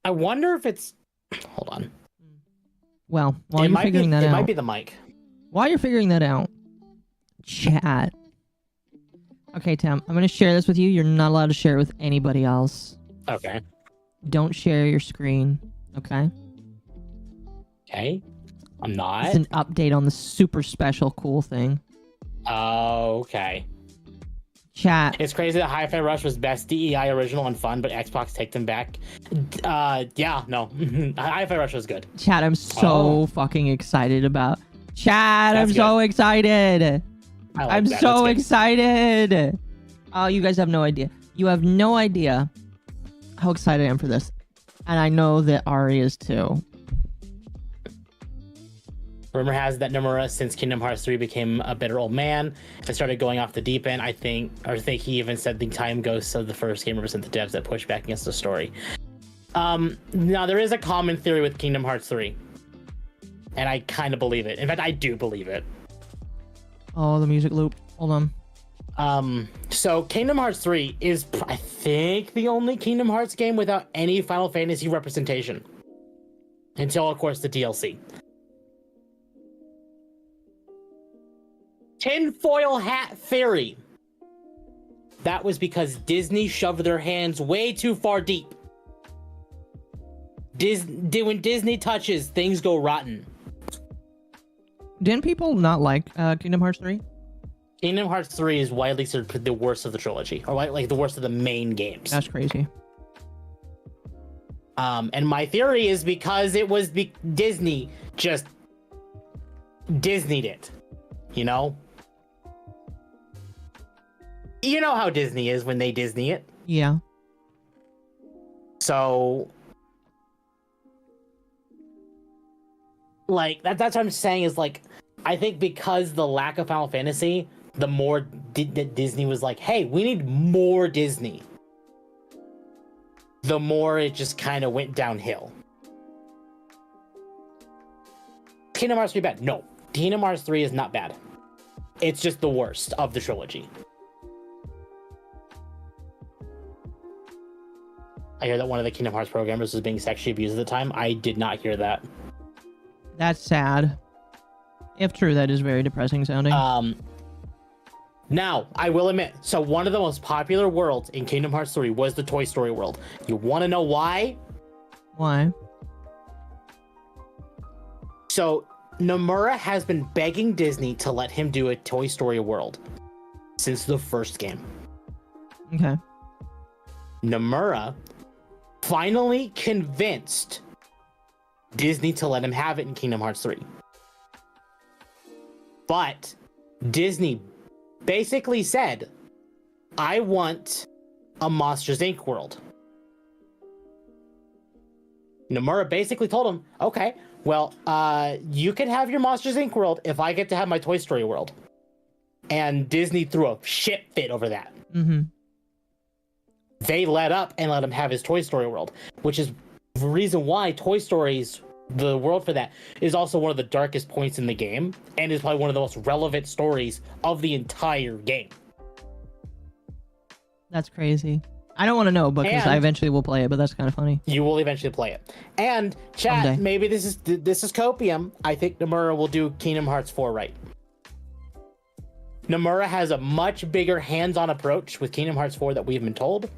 I wonder if it's... Hold on. Well, while you're figuring that out... It might be the mic. While you're figuring that out, chat. Okay, Tim, I'm going to share this with you. You're not allowed to share it with anybody else. Okay. Don't share your screen, okay? Okay. I'm not. It's an update on the super special cool thing. Oh, okay. Chat. It's crazy that Hi-Fi Rush was best DEI original and fun, but Xbox take them back. Yeah, no. Hi-Fi Rush was good. Chat, I'm so fucking excited about... Chat, I'm so excited. I'm so excited. Oh, you guys have no idea. You have no idea how excited I am for this. And I know that Ari is too. Rumor has that Nomura, since Kingdom Hearts 3 became a bitter old man and started going off the deep end, I think he even said the time ghosts of the first game represent the devs that push back against the story. Now, there is a common theory with Kingdom Hearts 3. And I kind of believe it. In fact, I do believe it. Oh, the music loop. Hold on. So Kingdom Hearts 3 is, I think, the only Kingdom Hearts game without any Final Fantasy representation. Until, of course, the DLC. Tinfoil hat theory. That was because Disney shoved their hands way too far deep. When Disney touches, things go rotten. Didn't people not like Kingdom Hearts 3? Kingdom Hearts 3 is widely considered the worst of the trilogy, or like the worst of the main games. That's crazy. And my theory is because it was Disney just Disney'd it, you know? You know how Disney is when they Disney it. Yeah. So, like, that's what I'm saying is, like, I think because the lack of Final Fantasy, the more Disney was like, hey, we need more Disney, the more it just kind of went downhill. Kingdom Hearts 3 bad? No. Kingdom Hearts 3 is not bad. It's just the worst of the trilogy. I hear that one of the Kingdom Hearts programmers was being sexually abused at the time. I did not hear that. That's sad. If true, that is very depressing sounding. Now, I will admit, so one of the most popular worlds in Kingdom Hearts 3 was the Toy Story world. You want to know why? Why? So, Nomura has been begging Disney to let him do a Toy Story world since the first game. Okay. Nomura finally convinced Disney to let him have it in Kingdom Hearts 3. But Disney basically said, I want a Monsters Inc. world. Nomura basically told him, okay, well, you can have your Monsters Inc. world if I get to have my Toy Story world. And Disney threw a shit fit over that. Mm-hmm. They let up and let him have his Toy Story world, which is the reason why Toy Story's, the world for that, is also one of the darkest points in the game, and is probably one of the most relevant stories of the entire game. That's crazy. I don't want to know, because I eventually will play it, but that's kind of funny. You will eventually play it. And chat, Someday. maybe this is copium. I think Nomura will do Kingdom Hearts 4 right. Nomura has a much bigger hands-on approach with Kingdom Hearts 4 that we've been told.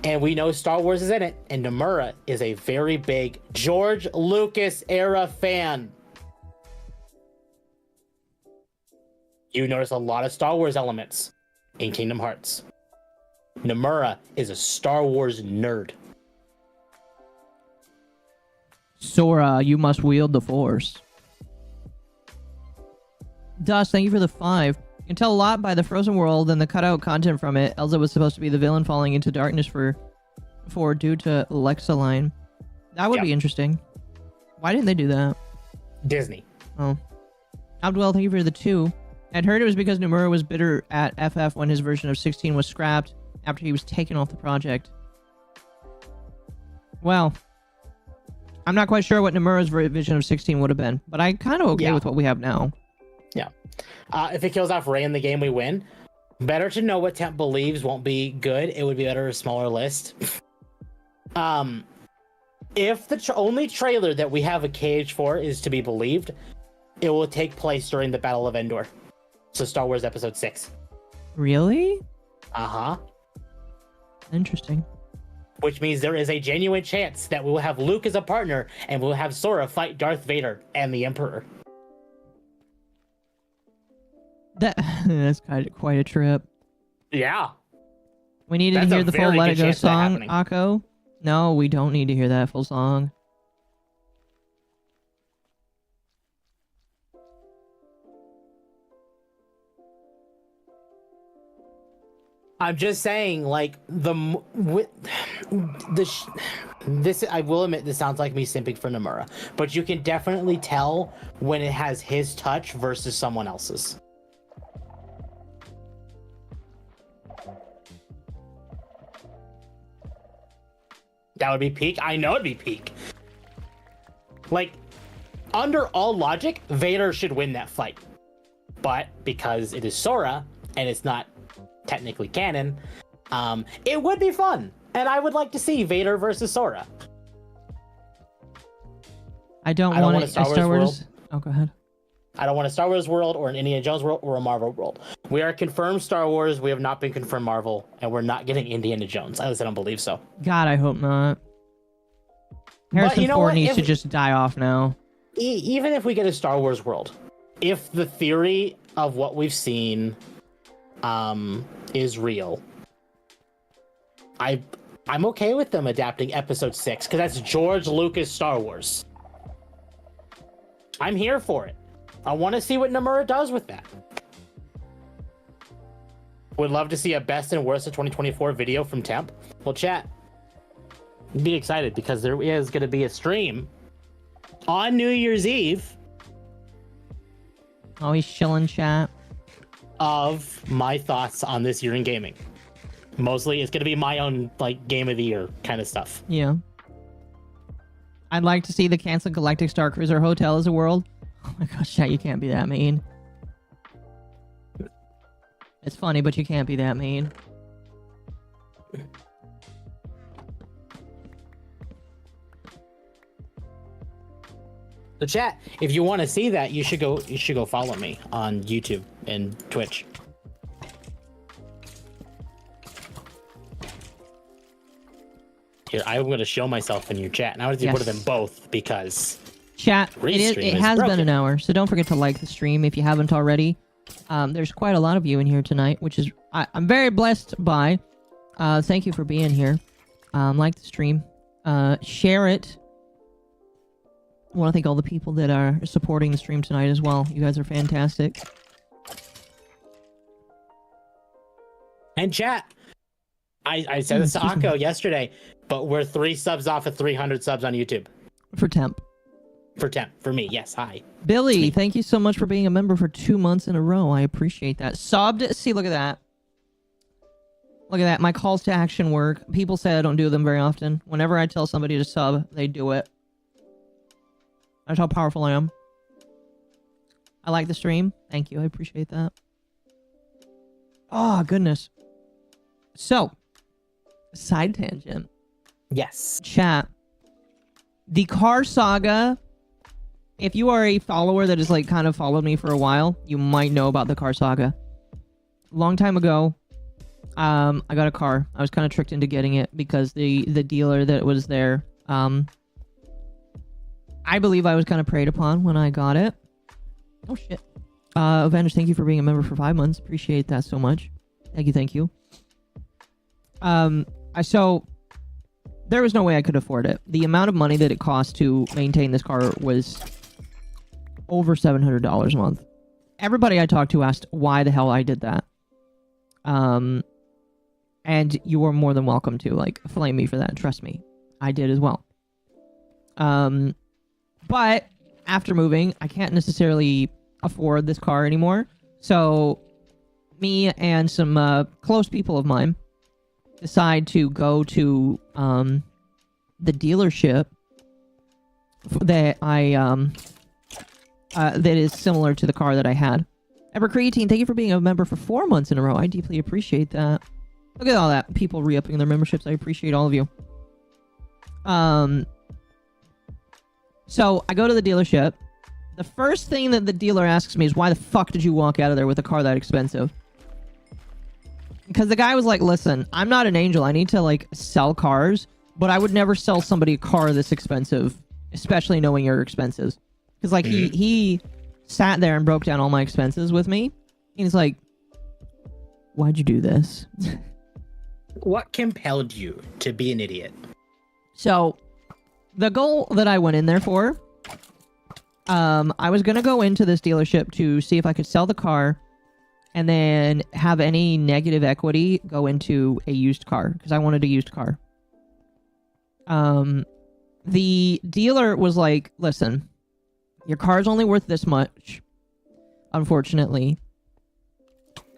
And we know Star Wars is in it, and Nomura is a very big George Lucas era fan. You notice a lot of Star Wars elements in Kingdom Hearts. Nomura is a Star Wars nerd. Sora, you must wield the Force. Dust, thank you for the 5. You can tell a lot by the Frozen World and the cutout content from it. Elsa was supposed to be the villain falling into darkness for due to Lexaline. That would be interesting. Why didn't they do that? Disney. Oh. Abdwell, thank you for the 2. I'd heard it was because Nomura was bitter at FF when his version of 16 was scrapped after he was taken off the project. Well, I'm not quite sure what Nomura's vision of 16 would have been, but I'm kind of okay with what we have now. Yeah. If it kills off Rey in the game, we win. Better to know what Temp believes won't be good. It would be better a smaller list. If the only trailer that we have a cage for is to be believed, it will take place during the Battle of Endor. So Star Wars Episode 6. Really? Uh-huh. Interesting. Which means there is a genuine chance that we will have Luke as a partner, and we'll have Sora fight Darth Vader and the Emperor. That's quite a trip. Yeah. We needed to hear the full Let It Go song, Akko. No, we don't need to hear that full song. I'm just saying, like, this, I will admit, this sounds like me simping for Nomura, but you can definitely tell when it has his touch versus someone else's. That would be peak. I know it'd be peak. Like, under all logic, Vader should win that fight. But because it is Sora, and it's not technically canon, it would be fun. And I would like to see Vader versus Sora. I don't want a Star Wars world. Oh, go ahead. I don't want a Star Wars world or an Indiana Jones world or a Marvel world. We are confirmed Star Wars. We have not been confirmed Marvel, and we're not getting Indiana Jones. At least I don't believe so. God, I hope not. Harrison Ford needs to just die off now. Even if we get a Star Wars world, if the theory of what we've seen is real, I'm okay with them adapting Episode 6, because that's George Lucas Star Wars. I'm here for it. I want to see what Nomura does with that. Would love to see a best and worst of 2024 video from Temp. Well, chat, be excited because there is going to be a stream on New Year's Eve. Oh, he's chilling, chat. Of my thoughts on this year in gaming. Mostly, it's going to be my own like game of the year kind of stuff. Yeah. I'd like to see the canceled Galactic Star Cruiser Hotel as a world. Oh my gosh, chat, you can't be that mean. It's funny, but you can't be that mean. The chat, if you want to see that, you should go follow me on YouTube and Twitch. Here, I'm going to show myself in your chat, and I want to do one of them both because chat. It has been an hour, so don't forget to like the stream if you haven't already. There's quite a lot of you in here tonight, which is I'm very blessed by. Thank you for being here. Like the stream, share it. I want to thank all the people that are supporting the stream tonight as well. You guys are fantastic. And chat, I said this to Akko yesterday, but we're 3 subs off of 300 subs on YouTube. For temp. For me, yes, hi. Billy, thank you so much for being a member for 2 months in a row. I appreciate that. Subbed. See, look at that. Look at that. My calls to action work. People say I don't do them very often. Whenever I tell somebody to sub, they do it. That's how powerful I am. I like the stream. Thank you. I appreciate that. Oh, goodness. So, side tangent. Yes. Chat. The car saga. If you are a follower that has like kind of followed me for a while, you might know about the car saga. Long time ago, I got a car. I was kind of tricked into getting it because the dealer that was there, I believe I was kind of preyed upon when I got it. Oh, shit. Avengers, thank you for being a member for 5 months. Appreciate that so much. Thank you. So, there was no way I could afford it. The amount of money that it cost to maintain this car was over $700 a month. Everybody I talked to asked why the hell I did that. And you were more than welcome to, like, flame me for that. Trust me. I did as well. But after moving, I can't necessarily afford this car anymore. So me and some close people of mine decide to go to the dealership that that is similar to the car that I had. Evercreatine, thank you for being a member for 4 months in a row. I deeply appreciate that. Look at all that. People re-upping their memberships. I appreciate all of you. So I go to the dealership. The first thing that the dealer asks me is, why the fuck did you walk out of there with a car that expensive? Because the guy was like, listen, I'm not an angel. I need to, like, sell cars, but I would never sell somebody a car this expensive, especially knowing your expenses. Because, like, he sat there and broke down all my expenses with me. He's like, why'd you do this? What compelled you to be an idiot? So, the goal that I went in there for, I was going to go into this dealership to see if I could sell the car and then have any negative equity go into a used car, because I wanted a used car. The dealer was like, listen, your car's only worth this much, unfortunately.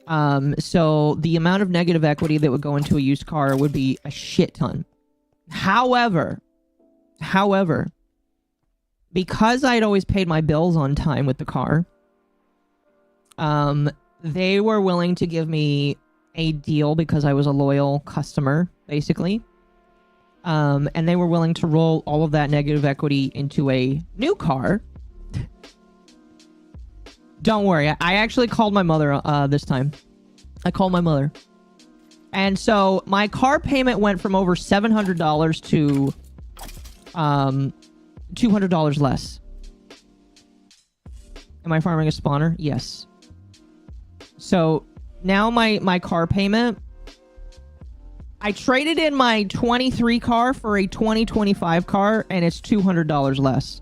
So the amount of negative equity that would go into a used car would be a shit ton. However, because I'd always paid my bills on time with the car, they were willing to give me a deal because I was a loyal customer, basically. And they were willing to roll all of that negative equity into a new car. Don't worry, I actually called my mother this time. I called my mother. And so my car payment went from over $700 to $200 less. Am I farming a spawner? Yes. So now my car payment, I traded in my 23 car for a 2025 car, and it's $200 less.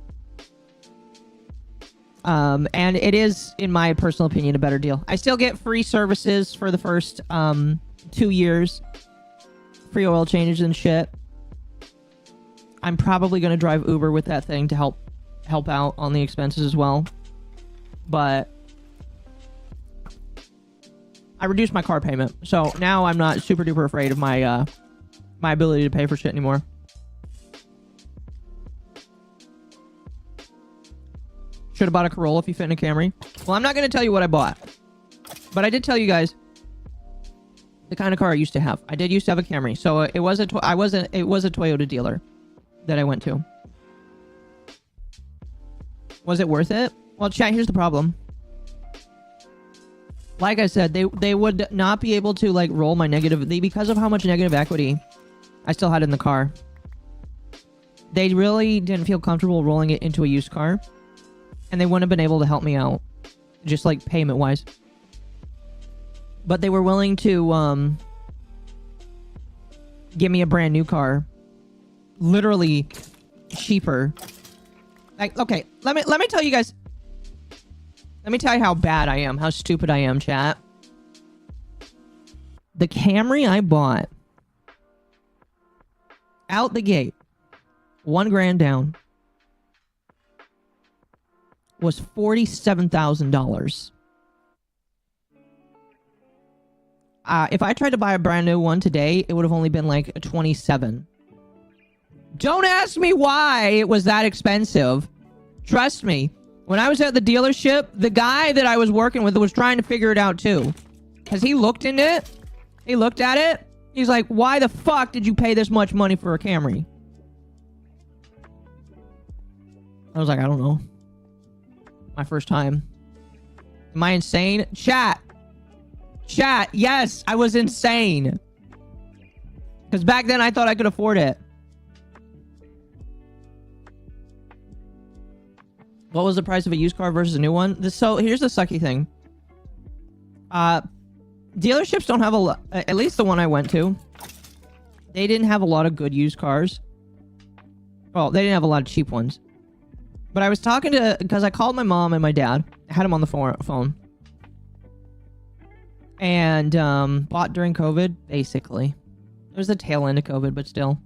And it is, in my personal opinion, a better deal. I still get free services for the first 2 years. Free oil changes and shit. I'm probably going to drive Uber with that thing to help out on the expenses as well. But I reduced my car payment, so now I'm not super duper afraid of my my ability to pay for shit anymore. Should have bought a Corolla if you fit in a Camry. Well, I'm not going to tell you what I bought, but I did tell you guys the kind of car I used to have. I did used to have a Camry, so it was a Toyota dealer that I went to. Was it worth it? Well, chat, here's the problem. Like I said, they would not be able to like roll my negative because of how much negative equity I still had in the car. They really didn't feel comfortable rolling it into a used car, and they wouldn't have been able to help me out, just like payment wise. But they were willing to give me a brand new car, literally cheaper. Like, okay, let me tell you guys. Let me tell you how bad I am, how stupid I am, chat. The Camry I bought out the gate, $1 grand down, was $47,000. If I tried to buy a brand new one today, it would have only been like 27. Don't ask me why it was that expensive. Trust me. When I was at the dealership, the guy that I was working with was trying to figure it out too. Because he looked into it. He looked at it. He's like, why the fuck did you pay this much money for a Camry? I was like, I don't know. My first time. Am I insane? Chat. Chat. Yes, I was insane. Because back then I thought I could afford it. What was the price of a used car versus a new one? So here's the sucky thing. Dealerships don't have a lot, at least the one I went to. They didn't have a lot of good used cars. Well, they didn't have a lot of cheap ones. But I was talking to, because I called my mom and my dad. I had them on the phone. And bought during COVID, basically. It was the tail end of COVID, but still.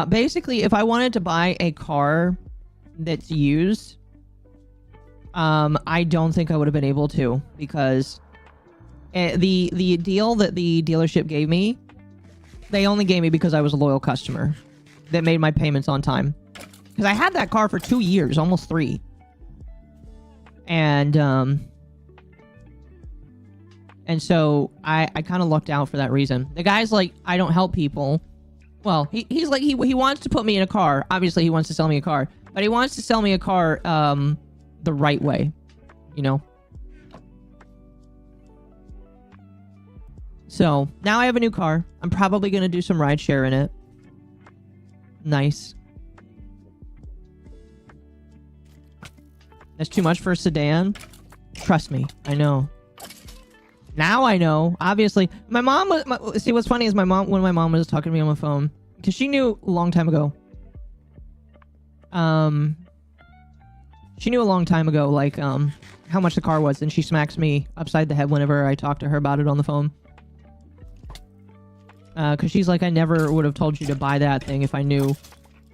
Basically, if I wanted to buy a car that's used, I don't think I would have been able to, because the deal that the dealership gave me, they only gave me because I was a loyal customer that made my payments on time. Because I had that car for 2 years, almost 3. And so I kind of lucked out for that reason. The guy's like, I don't help people. Well, he's like, he wants to put me in a car. Obviously, he wants to sell me a car. But he wants to sell me a car the right way. You know? So, now I have a new car. I'm probably going to do some rideshare in it. Nice. That's too much for a sedan? Trust me, I know. Now I know. Obviously, my mom was... see, what's funny is when my mom was talking to me on the phone, because she knew a long time ago. She knew a long time ago, like, how much the car was, and she smacks me upside the head whenever I talk to her about it on the phone. Because she's like, I never would have told you to buy that thing if I knew,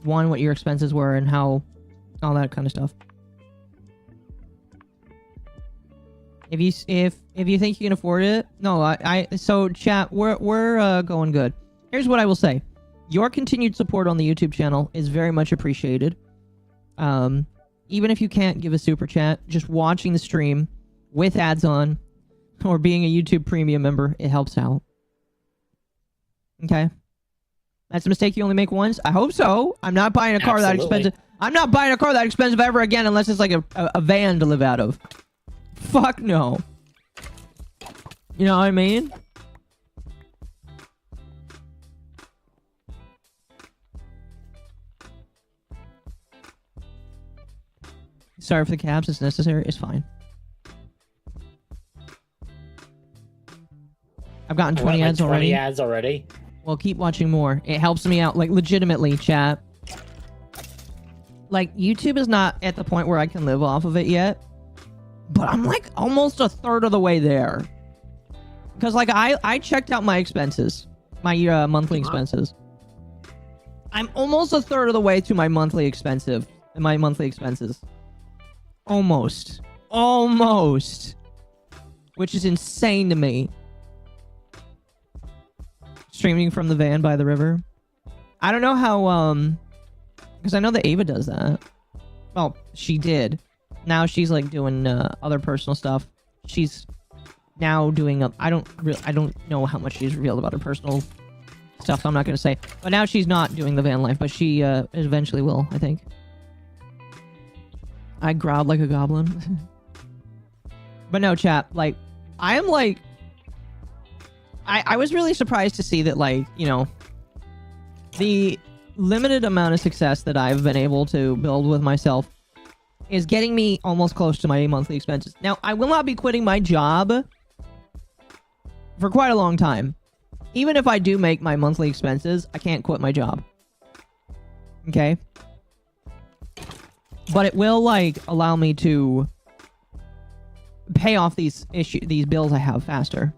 one, what your expenses were and how... all that kind of stuff. If you think you can afford it, no, so chat, we're going good. Here's what I will say: your continued support on the YouTube channel is very much appreciated. Even if you can't give a super chat, just watching the stream with ads on, or being a YouTube Premium member, it helps out. Okay, that's a mistake you only make once. I hope so. I'm not buying a car that expensive. I'm not buying a car that expensive ever again, unless it's like a van to live out of. Fuck no. You know what I mean? Sorry for the caps, it's necessary. It's fine. I've gotten 20 ads already. 20 ads already? Well, keep watching more. It helps me out, like, legitimately, chat. Like, YouTube is not at the point where I can live off of it yet. But I'm like almost a third of the way there. Because like I checked out my expenses. My monthly expenses. I'm almost a third of the way to my monthly expenses. Almost. Which is insane to me. Streaming from the van by the river. I don't know how, because I know that Ava does that. Well, she did. Now she's like doing other personal stuff. She's now doing I don't know how much she's revealed about her personal stuff, so I'm not gonna say. But now she's not doing the van life, but she eventually will, I think. I growled like a goblin. But no, chat, like, I am like, I was really surprised to see that, like, you know, the limited amount of success that I've been able to build with myself is getting me almost close to my monthly expenses. Now, I will not be quitting my job for quite a long time. Even if I do make my monthly expenses, I can't quit my job. Okay? But it will, like, allow me to pay off these bills I have faster.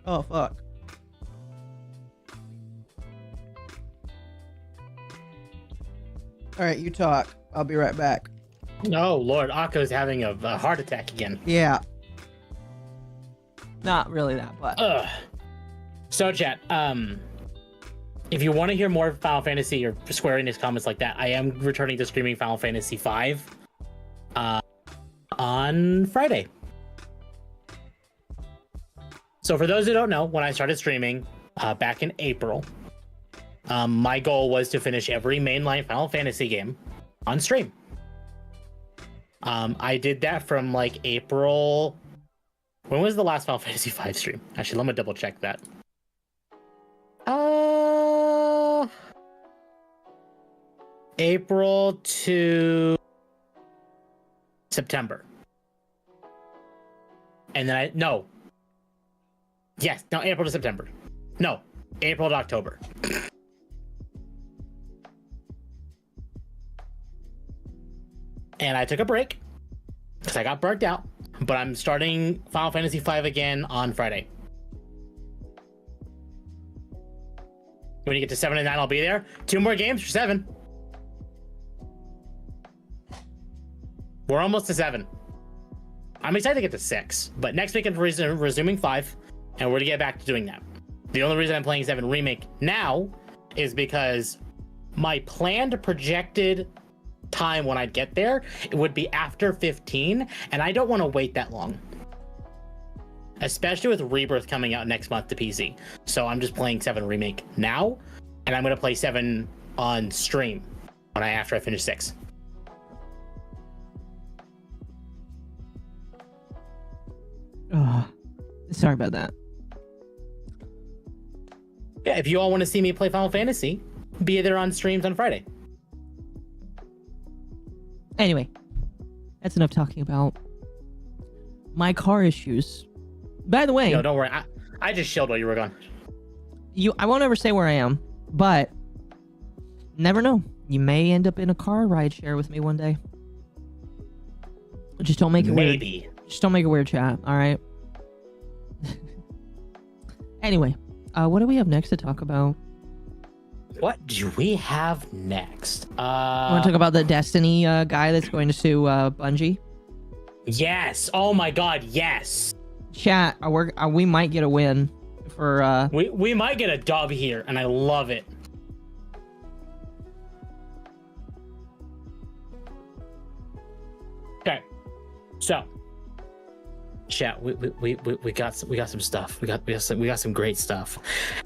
Oh, fuck. Alright, you talk. I'll be right back. No, Lord, Akko's having a heart attack again. Yeah. Not really that, but... So, chat, if you want to hear more Final Fantasy or Square Enix comments like that, I am returning to streaming Final Fantasy V on Friday. So for those who don't know, when I started streaming back in April, my goal was to finish every mainline Final Fantasy game on stream. I did that from like April. When was the last Final Fantasy V stream? Actually, let me double check that. April to September. And then April to September. No, April to October. And I took a break because I got burnt out, but I'm starting Final Fantasy V again on Friday. When you get to 7 and 9, I'll be there. 2 more games for 7. We're almost to 7. I'm excited to get to 6, but next week I'm resuming 5, and we're going to get back to doing that. The only reason I'm playing 7 Remake now is because my planned projected time when I'd get there, it would be after 15, and I don't want to wait that long. Especially with Rebirth coming out next month to PC. So I'm just playing 7 Remake now, and I'm going to play 7 on stream after I finish 6. Sorry about that. Yeah, if you all want to see me play Final Fantasy, be there on streams on Friday. Anyway, that's enough talking about my car issues. By the way... No, don't worry. I just chilled while you were gone. I won't ever say where I am, but never know. You may end up in a car ride share with me one day. Just don't make it weird. Maybe. Just don't make it weird, chat, alright? Anyway, what do we have next to talk about? What do we have next? I want to talk about the Destiny guy that's going to sue Bungie. Yes. Oh my god, yes. Chat, we might get a win for... We might get a dub here, and I love it. Okay. So, chat, we got some stuff. We got some great stuff.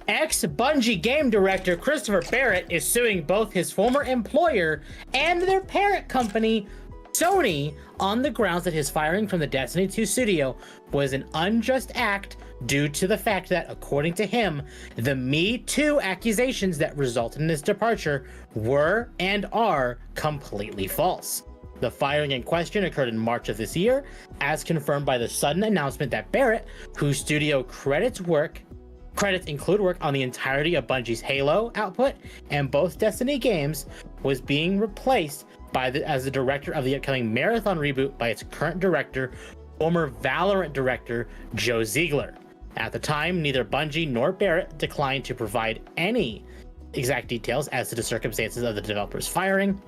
Ex-Bungie game director Christopher Barrett is suing both his former employer and their parent company, Sony, on the grounds that his firing from the Destiny 2 studio was an unjust act due to the fact that, according to him, the Me Too accusations that resulted in his departure were and are completely false. The firing in question occurred in March of this year, as confirmed by the sudden announcement that Barrett, whose studio credits include work on the entirety of Bungie's Halo output and both Destiny games, was being replaced as the director of the upcoming Marathon reboot by its current director, former Valorant director Joe Ziegler. At the time, neither Bungie nor Barrett declined to provide any exact details as to the circumstances of the developer's firing.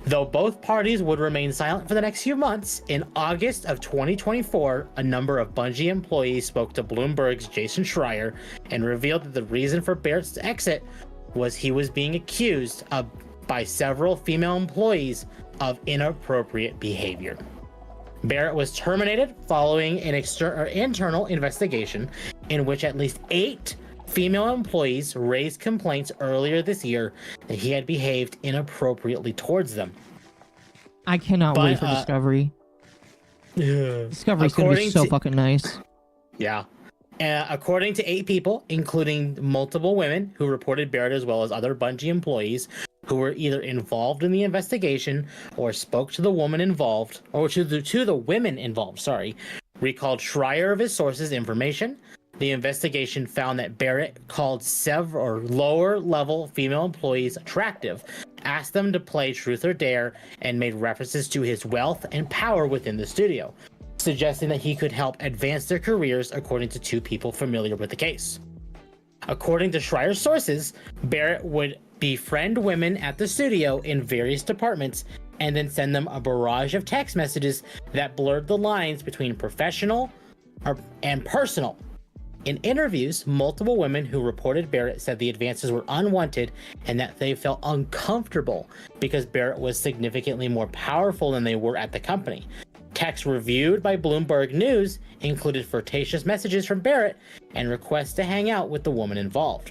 Though both parties would remain silent for the next few months, in August of 2024, a number of Bungie employees spoke to Bloomberg's Jason Schreier and revealed that the reason for Barrett's exit was he was being accused by several female employees of inappropriate behavior. Barrett was terminated following an internal investigation in which at least 8 female employees raised complaints earlier this year that he had behaved inappropriately towards them. I cannot wait for Discovery. Discovery's gonna be so fucking nice. Yeah. According to 8 people, including multiple women who reported Barrett as well as other Bungie employees who were either involved in the investigation or spoke to the woman involved, or to the women involved, recalled Schreier of his sources' information. The investigation found that Barrett called several lower-level female employees attractive, asked them to play Truth or Dare, and made references to his wealth and power within the studio, suggesting that he could help advance their careers, according to 2 people familiar with the case. According to Schreier's sources, Barrett would befriend women at the studio in various departments and then send them a barrage of text messages that blurred the lines between professional and personal. In interviews, multiple women who reported Barrett said the advances were unwanted and that they felt uncomfortable because Barrett was significantly more powerful than they were at the company. Texts reviewed by Bloomberg News included flirtatious messages from Barrett and requests to hang out with the women involved.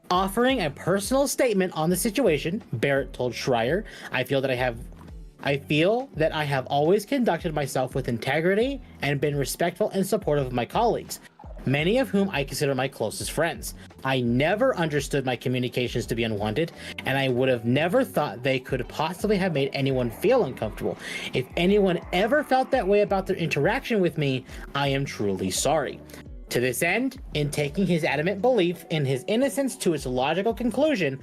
Offering a personal statement on the situation, Barrett told Schreier, I feel that I have always conducted myself with integrity and been respectful and supportive of my colleagues, many of whom I consider my closest friends. I never understood my communications to be unwanted, and I would have never thought they could possibly have made anyone feel uncomfortable. If anyone ever felt that way about their interaction with me, I am truly sorry. To this end, in taking his adamant belief in his innocence to its logical conclusion,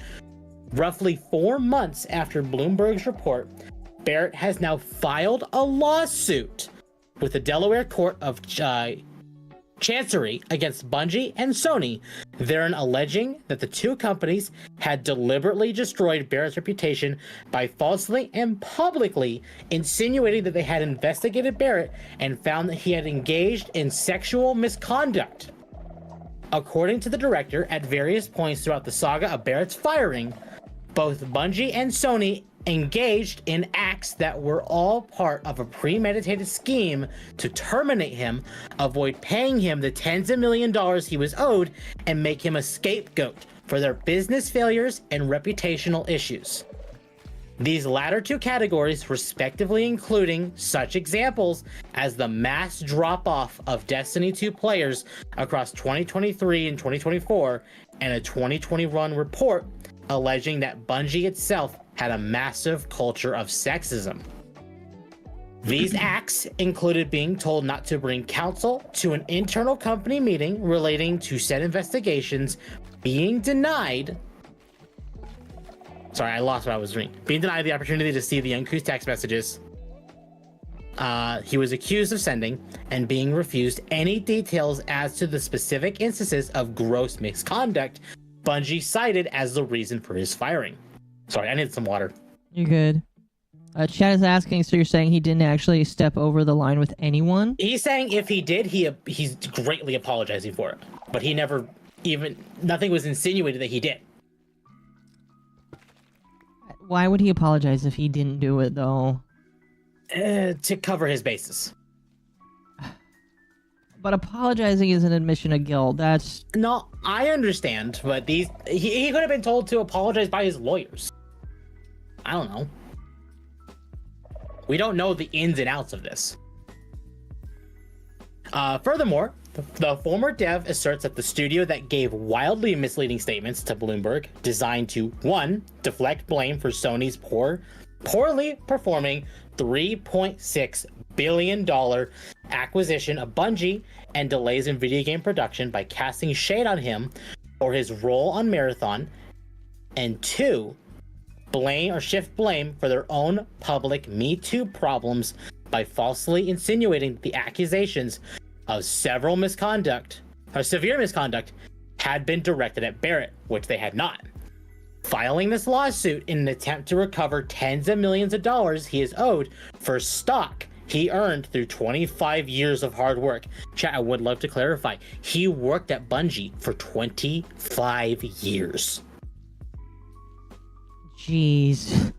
roughly 4 months after Bloomberg's report, Barrett has now filed a lawsuit with the Delaware Court of Chancery against Bungie and Sony, therein alleging that the 2 companies had deliberately destroyed Barrett's reputation by falsely and publicly insinuating that they had investigated Barrett and found that he had engaged in sexual misconduct. According to the director, at various points throughout the saga of Barrett's firing, both Bungie and Sony engaged in acts that were all part of a premeditated scheme to terminate him, avoid paying him the tens of $millions he was owed, and make him a scapegoat for their business failures and reputational issues. These latter 2 categories respectively including such examples as the mass drop-off of Destiny 2 players across 2023 and 2024, and a 2021 report alleging that Bungie itself had a massive culture of sexism. These acts included being told not to bring counsel to an internal company meeting relating to said investigations, being denied... Sorry, I lost what I was reading. Being denied the opportunity to see the uncouth text messages he was accused of sending, and being refused any details as to the specific instances of gross misconduct Bungie cited as the reason for his firing. Sorry, I need some water. You're good. Chad is asking, so you're saying he didn't actually step over the line with anyone? He's saying if he did, he's greatly apologizing for it. But he never nothing was insinuated that he did. Why would he apologize if he didn't do it, though? To cover his bases. But apologizing is an admission of guilt. That's... No, I understand, but he could have been told to apologize by his lawyers. I don't know. We don't know the ins and outs of this. Furthermore, the former dev asserts that the studio that gave wildly misleading statements to Bloomberg, designed to 1. Deflect blame for Sony's poorly performing $3.6 billion acquisition of Bungie and delays in video game production by casting shade on him for his role on Marathon, and 2. Shift blame for their own public Me Too problems by falsely insinuating the accusations of severe misconduct had been directed at Barrett, which they had not. Filing this lawsuit in an attempt to recover tens of millions of dollars he is owed for stock he earned through 25 years of hard work. Chat, I would love to clarify. He worked at Bungie for 25 years. Jeez.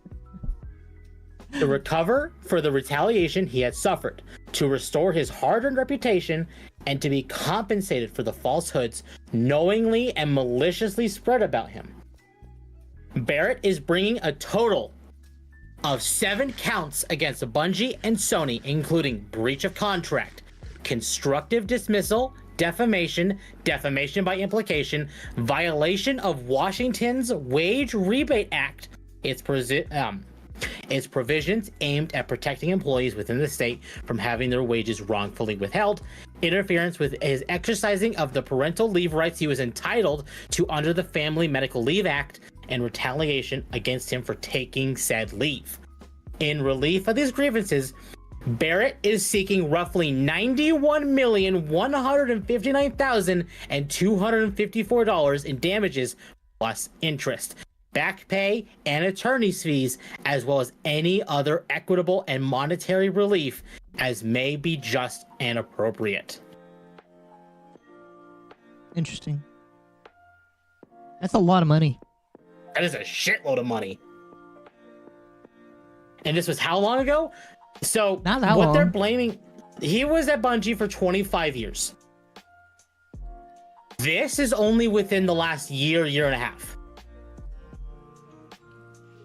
To recover for the retaliation he had suffered, to restore his hard-earned reputation, and to be compensated for the falsehoods knowingly and maliciously spread about him. Barrett is bringing a total of 7 counts against Bungie and Sony, including breach of contract, constructive dismissal, defamation, defamation by implication, violation of Washington's Wage Rebate Act, its provisions aimed at protecting employees within the state from having their wages wrongfully withheld, interference with his exercising of the parental leave rights he was entitled to under the Family Medical Leave Act, and retaliation against him for taking said leave. In relief of these grievances, Barrett is seeking roughly $91,159,254 in damages plus interest, back pay, and attorney's fees, as well as any other equitable and monetary relief as may be just and appropriate. Interesting. That's a lot of money. That is a shitload of money. And this was how long ago? So Not that what long. they're blaming, he was at Bungie for 25 years. This is only within the last year and a half.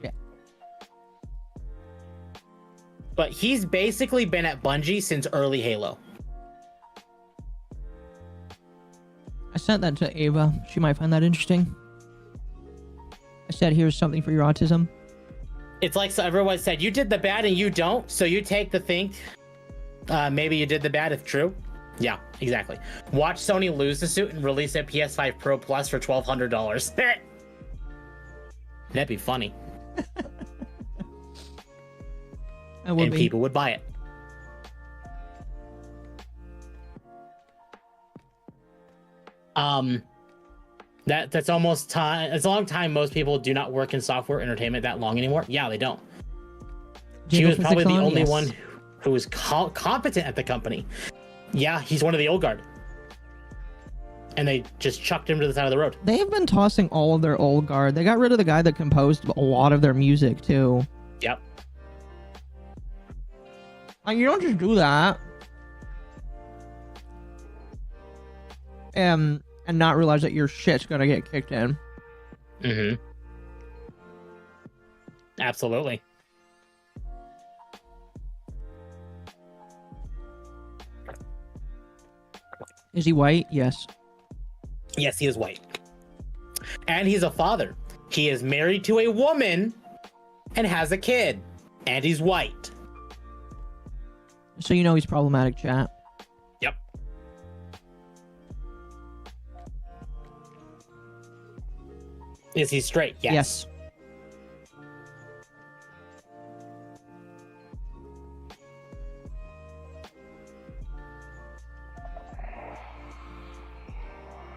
Yeah. But he's basically been at Bungie since early Halo. I sent that to Ava. She might find that interesting. I said, here's something for your autism. It's like so everyone said, you did the bad and you don't, so you take the thing. Maybe you did the bad if true. Yeah, exactly. Watch Sony lose the suit and release a PS5 Pro Plus for $1,200. That'd be funny. And people would buy it. That's almost time. It's a long time. Most people do not work in software entertainment that long anymore. Yeah, they don't. She was probably the only one who was competent at the company. Yeah, he's one of the old guard. And they just chucked him to the side of the road. They've been tossing all of their old guard. They got rid of the guy that composed a lot of their music, too. Yep. Like, you don't just do that. And not realize that your shit's gonna get kicked in. Mm-hmm. Absolutely. Is he white? Yes. Yes, he is white. And he's a father. He is married to a woman and has a kid. And he's white. So you know he's problematic, chat. Yep. Is he straight? Yes. Yes.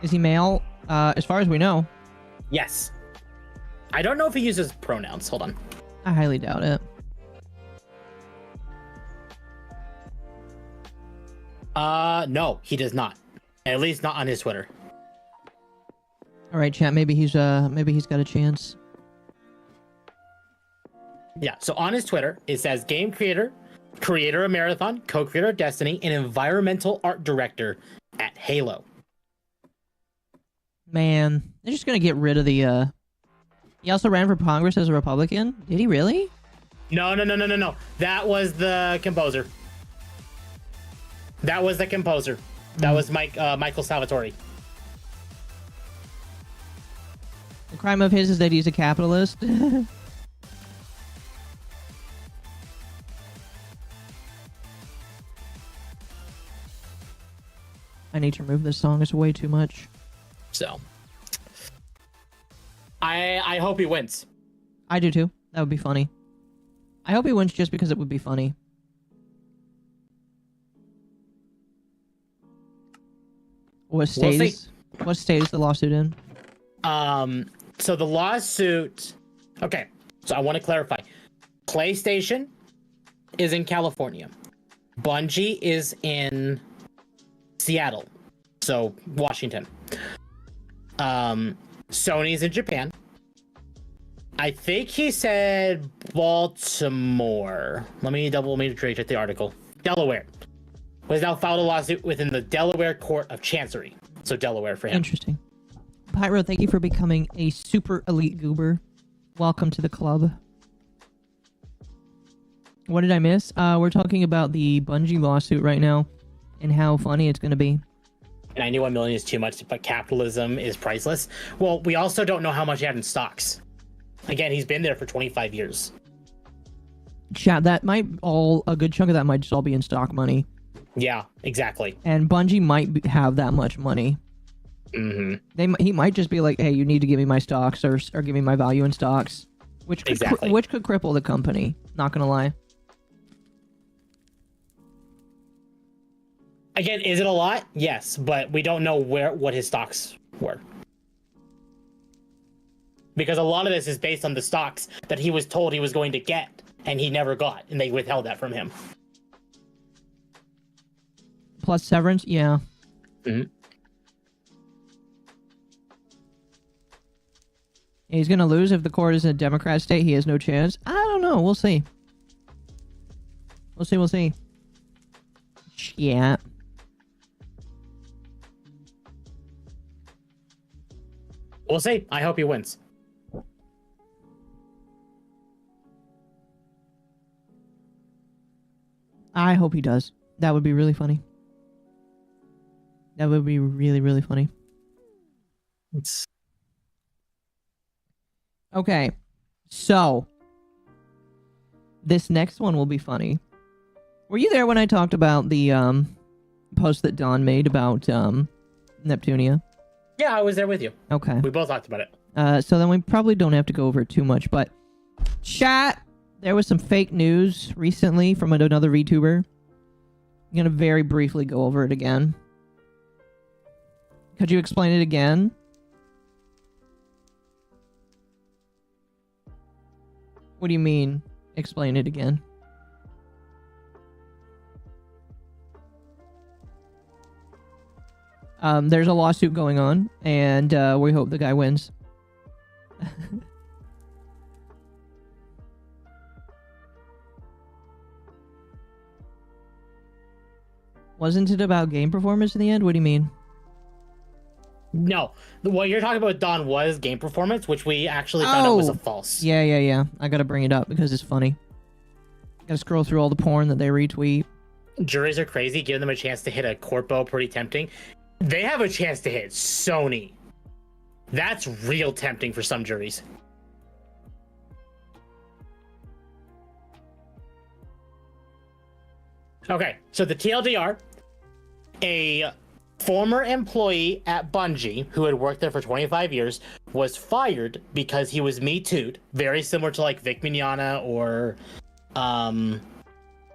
Is he male? As far as we know. Yes. I don't know if he uses pronouns. Hold on. I highly doubt it. No, he does not. At least not on his Twitter. All right, chat. Maybe he's got a chance. Yeah. So on his Twitter, it says game creator, creator of Marathon, co-creator of Destiny, and environmental art director at Halo. Man, they're just gonna get rid of the. He also ran for Congress as a Republican. Did he really? No. That was the composer. That was Michael Salvatore. The crime of his is that he's a capitalist. I need to remove this song. It's way too much. So, I hope he wins. I do too. That would be funny. I hope he wins just because it would be funny. What state is the lawsuit in? So the lawsuit. Okay, so I want to clarify. PlayStation is in California. Bungie is in Seattle, so Washington. Sony's in Japan. I think he said Baltimore. Let me check the article. Delaware was now filed a lawsuit within the Delaware Court of Chancery. So Delaware for him. Interesting. Pyro, thank you for becoming a super elite goober. Welcome to the club. What did I miss? We're talking about the Bungie lawsuit right now and how funny it's going to be. 91 million is too much, but capitalism is priceless. Well, we also don't know how much he had in stocks. Again, he's been there for 25 years. Chat, a good chunk of that might just all be in stock money. Yeah, exactly. And Bungie might have that much money. Mm-hmm. He might just be like, hey, you need to give me my stocks or give me my value in stocks. Which could cripple the company. Not gonna lie. Again, is it a lot? Yes, but we don't know what his stocks were. Because a lot of this is based on the stocks that he was told he was going to get, and he never got, and they withheld that from him. Plus severance? Yeah. Mm-hmm. He's gonna lose if the court is in a Democrat state. He has no chance. I don't know. We'll see. We'll see. Yeah. We'll see. I hope he wins. I hope he does. That would be really funny. That would be really, really funny. Okay. So, this next one will be funny. Were you there when I talked about the post that Don made about Neptunia? Yeah, I was there with you. Okay. We both talked about it. So then we probably don't have to go over it too much, but chat, there was some fake news recently from another VTuber. I'm going to very briefly go over it again. Could you explain it again? What do you mean, explain it again? There's a lawsuit going on, and we hope the guy wins. Wasn't it about game performance in the end? What do you mean? No. What you're talking about, Don, was game performance, which we actually found out was a false. Yeah. I gotta bring it up because it's funny. Gotta scroll through all the porn that they retweet. Juries are crazy. Giving them a chance to hit a corpo, pretty tempting. They have a chance to hit Sony. That's real tempting for some juries. Okay, so the TLDR, a former employee at Bungie who had worked there for 25 years was fired because he was Me Too'd, very similar to like Vic Mignogna or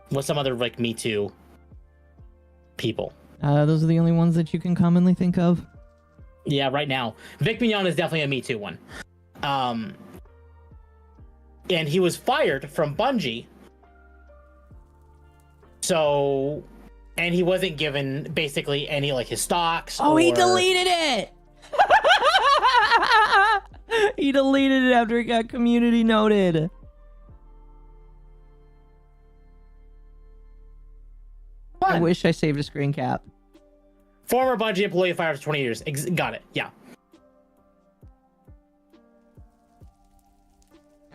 what's some other like Me Too people. Those are the only ones that you can commonly think of. Yeah, right now. Vic Mignogna is definitely a Me Too one. And he was fired from Bungie. So, and he wasn't given basically any like his stocks. Oh, he deleted it! He deleted it after it got community noted. Fun. I wish I saved a screen cap. Former Bungie employee fired for 20 years. Got it. Yeah.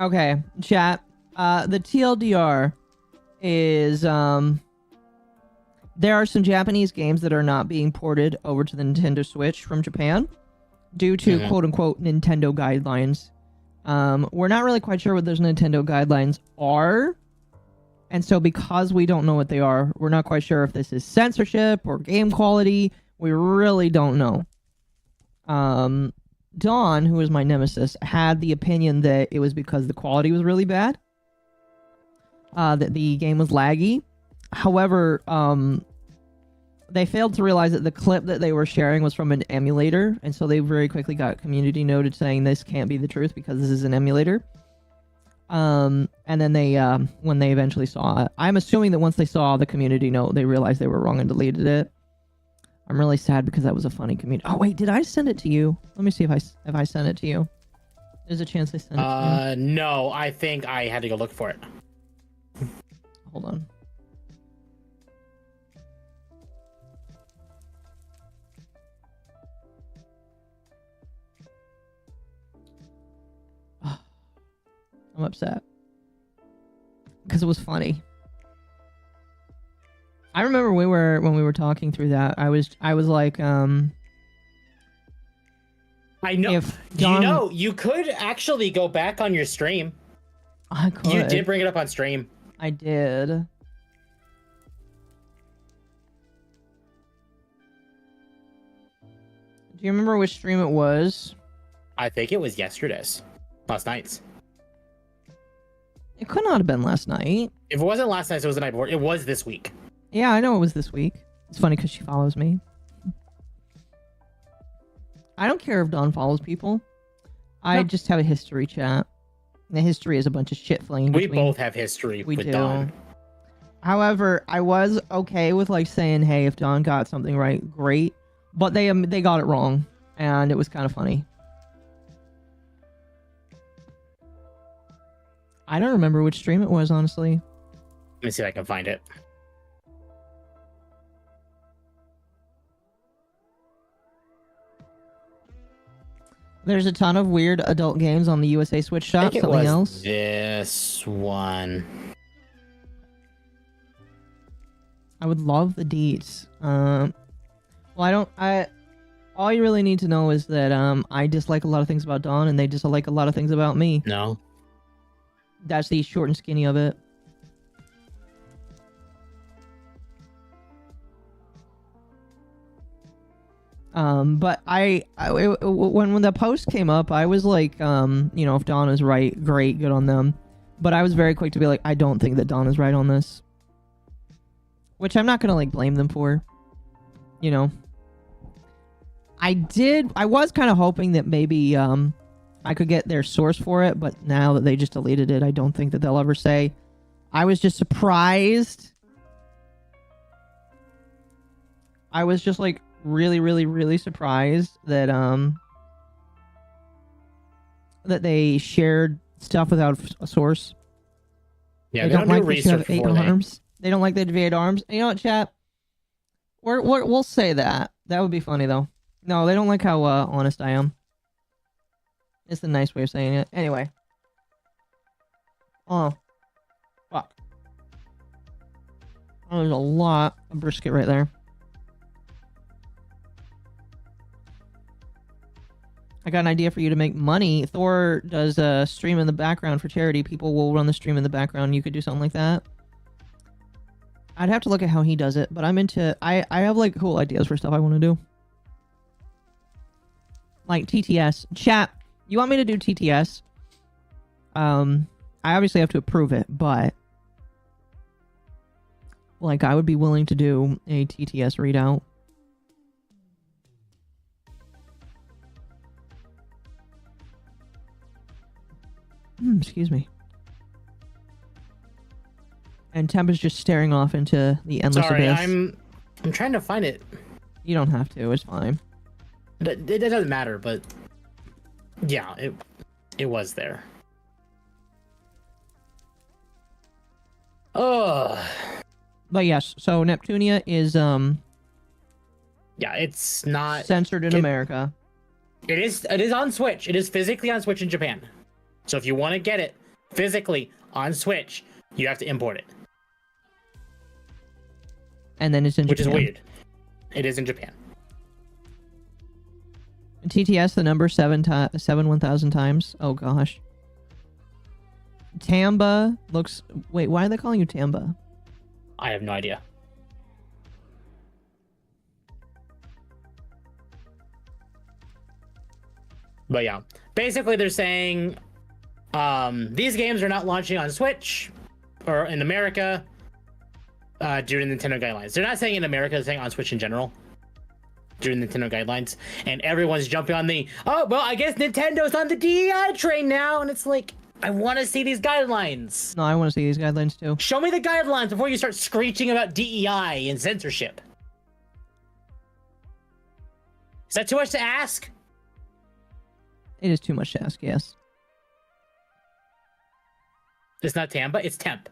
Okay, chat. The TLDR is there are some Japanese games that are not being ported over to the Nintendo Switch from Japan due to quote-unquote Nintendo guidelines. We're not really quite sure what those Nintendo guidelines are. And so because we don't know what they are, we're not quite sure if this is censorship or game quality. We really don't know. Dawn, who is my nemesis, had the opinion that it was because the quality was really bad. That the game was laggy. However, they failed to realize that the clip that they were sharing was from an emulator, and so they very quickly got community noted saying this can't be the truth because this is an emulator. And then they, when they eventually saw it, I'm assuming that once they saw the community note, they realized they were wrong and deleted it. I'm really sad because that was a funny community. Oh wait, did I send it to you? Let me see if I sent it to you. There's a chance I sent it to you. No, I think I had to go look for it. Hold on. I'm upset because it was funny. I remember when we were talking through that, I was like, I know. You could actually go back on your stream. I could. You did bring it up on stream. I did. Do you remember which stream it was? I think it was yesterday's. Last night's. It could not have been last night. If it wasn't last night, it was the night before. It was this week. Yeah, I know it was this week. It's funny because she follows me. I don't care if Dawn follows people. I just have a history chat. The history is a bunch of shit flinging We both have history with Dawn. However, I was okay with like saying, hey, if Dawn got something right, great. But they got it wrong, and it was kind of funny. I don't remember which stream it was, honestly. Let me see if I can find it. There's a ton of weird adult games on the USA Switch shop. Something else? This one. I would love the deets. Well, all you really need to know is that I dislike a lot of things about Dawn, and they dislike a lot of things about me. No. That's the short and skinny of it. But when the post came up, I was like, you know, if Dawn is right, great, good on them. But I was very quick to be like, I don't think that Dawn is right on this. Which I'm not gonna like blame them for. You know. I was kind of hoping that maybe I could get their source for it, but now that they just deleted it, I don't think that they'll ever say. I was just surprised. I was just like really, really, really surprised that that they shared stuff without a source. Yeah, they don't like research eight arms. They don't like the V8 arms. And you know what, chat? We'll say that. That would be funny though. No, they don't like how honest I am. It's a nice way of saying it. Anyway. Oh. Fuck. Oh, there's a lot of brisket right there. I got an idea for you to make money. Thor does a stream in the background for charity. People will run the stream in the background. You could do something like that. I'd have to look at how he does it, but I'm into... I have, like, cool ideas for stuff I want to do. Like, TTS. Chat, you want me to do TTS? I obviously have to approve it, but... Like, I would be willing to do a TTS readout. Excuse me. And Temp is just staring off into the endless abyss. I'm trying to find it. You don't have to. It's fine. It doesn't matter, but yeah, it was there. Oh. But yes, so Neptunia is yeah, it's not censored in America. It is on Switch. It is physically on Switch in Japan. So if you want to get it physically on Switch, you have to import it. And then it's in Japan. Which is weird. It is in Japan. TTS, the number 7 1,000 times. Oh gosh. Tamba looks... Wait, why are they calling you Tamba? I have no idea. But yeah, basically they're saying these games are not launching on Switch or in America during Nintendo guidelines. They're not saying in America, they're saying on Switch in general. During Nintendo guidelines, and everyone's jumping on the, oh, well, I guess Nintendo's on the DEI train now, and it's like, I want to see these guidelines. No, I want to see these guidelines too. Show me the guidelines before you start screeching about DEI and censorship. Is that too much to ask? It is too much to ask, yes. It's not Tamba, it's Temp.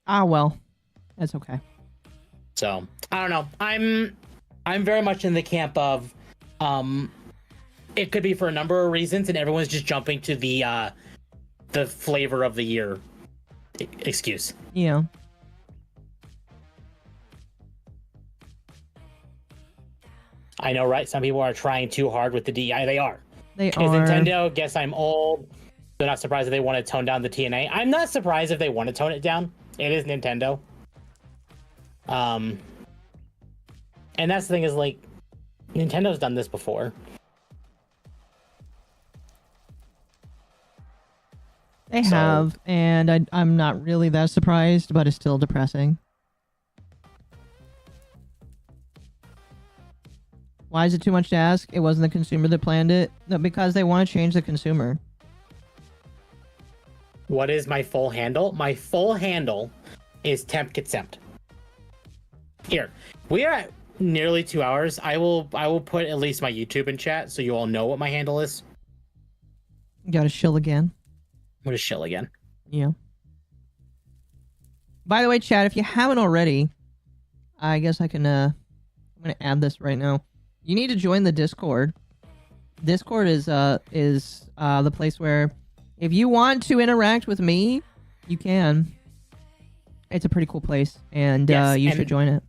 Ah, well, that's okay. So I don't know. I'm very much in the camp of, it could be for a number of reasons, and everyone's just jumping to the flavor of the year excuse. Yeah. I know, right? Some people are trying too hard with the DEI. They are. They Is are. Nintendo, guess I'm old. They're not surprised if they want to tone down the TNA. I'm not surprised if they want to tone it down. It is Nintendo. And that's the thing is, like, Nintendo's done this before. They have, and I'm not really that surprised, but it's still depressing. Why is it too much to ask? It wasn't the consumer that planned it. No, because they want to change the consumer. What is my full handle? My full handle is Temp Contempt. Here, we are at nearly 2 hours. I will put at least my YouTube in chat so you all know what my handle is. You gotta shill again. I'm gonna shill again. Yeah. By the way, chat, if you haven't already, I guess I can, I'm gonna add this right now. You need to join the Discord. Discord is the place where if you want to interact with me, you can. It's a pretty cool place, and Yes, you and should join it.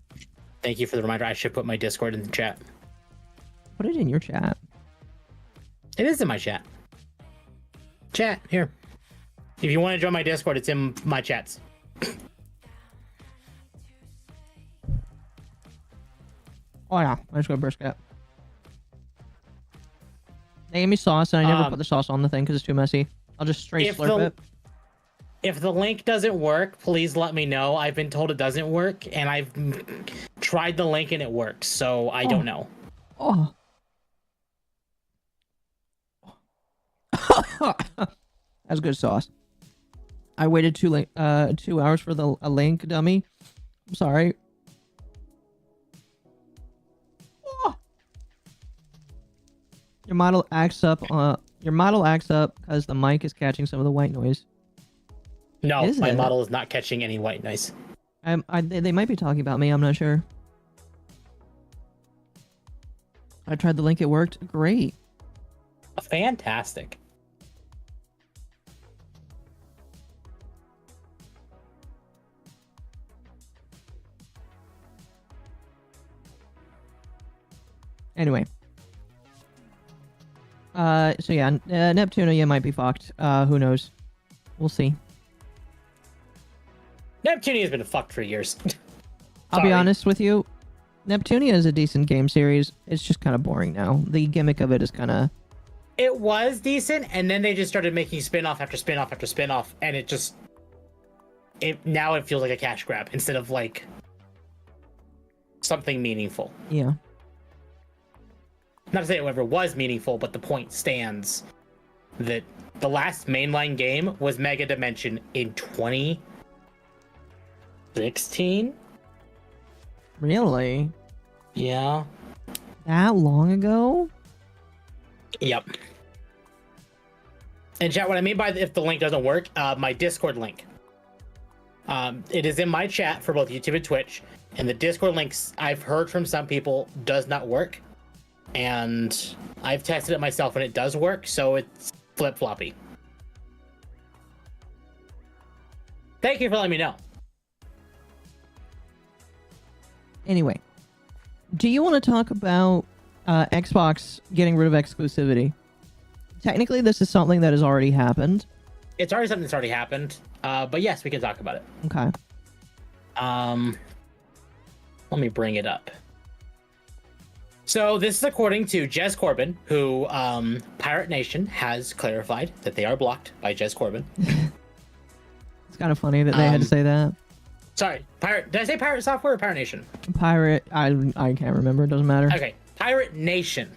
Thank you for the reminder. I should put my Discord in the chat. Put it in your chat. It is in my chat. Chat, here. If you want to join my Discord, it's in my chats. Oh yeah, I just got brisket. They gave me sauce, and I never put the sauce on the thing because it's too messy. I'll just straight slurp it. If the link doesn't work, please let me know. I've been told it doesn't work, and I've tried the link and it works, so I don't know. Oh. That's good sauce. I waited 2 hours for a link, dummy. I'm sorry. Oh. Your model acts up because the mic is catching some of the white noise. No, Is my it? model is not catching any white noise. They might be talking about me. I'm not sure. I tried the link. It worked. Great. Fantastic. Anyway. So yeah, Neptunia might be fucked. Who knows? We'll see. Neptunia has been fucked for years. I'll be Sorry. honest with you. Neptunia is a decent game series. It's just kind of boring now. The gimmick of it is kind of... It was decent, and then they just started making spin-off after spin-off after spin-off, and it just... Now it feels like a cash grab instead of, like, something meaningful. Yeah. Not to say it ever was meaningful, but the point stands that the last mainline game was Mega Dimension in 2016? Really? Yeah. That long ago? Yep. And chat, what I mean by if the link doesn't work, my Discord link. It is in my chat for both YouTube and Twitch, and the Discord links I've heard from some people does not work, and I've tested it myself and it does work, so it's flip-floppy. Thank you for letting me know. Anyway. Do you want to talk about Xbox getting rid of exclusivity? Technically, this is something that has already happened. It's already something that's already happened, but yes, we can talk about it. Okay. Let me bring it up. So this is according to Jez Corbin, who Pirate Nation has clarified that they are blocked by Jez Corbin. It's kind of funny that they had to say that. Sorry, Pirate. Did I say Pirate Software or Pirate Nation? Pirate. I can't remember. It doesn't matter. Okay, Pirate Nation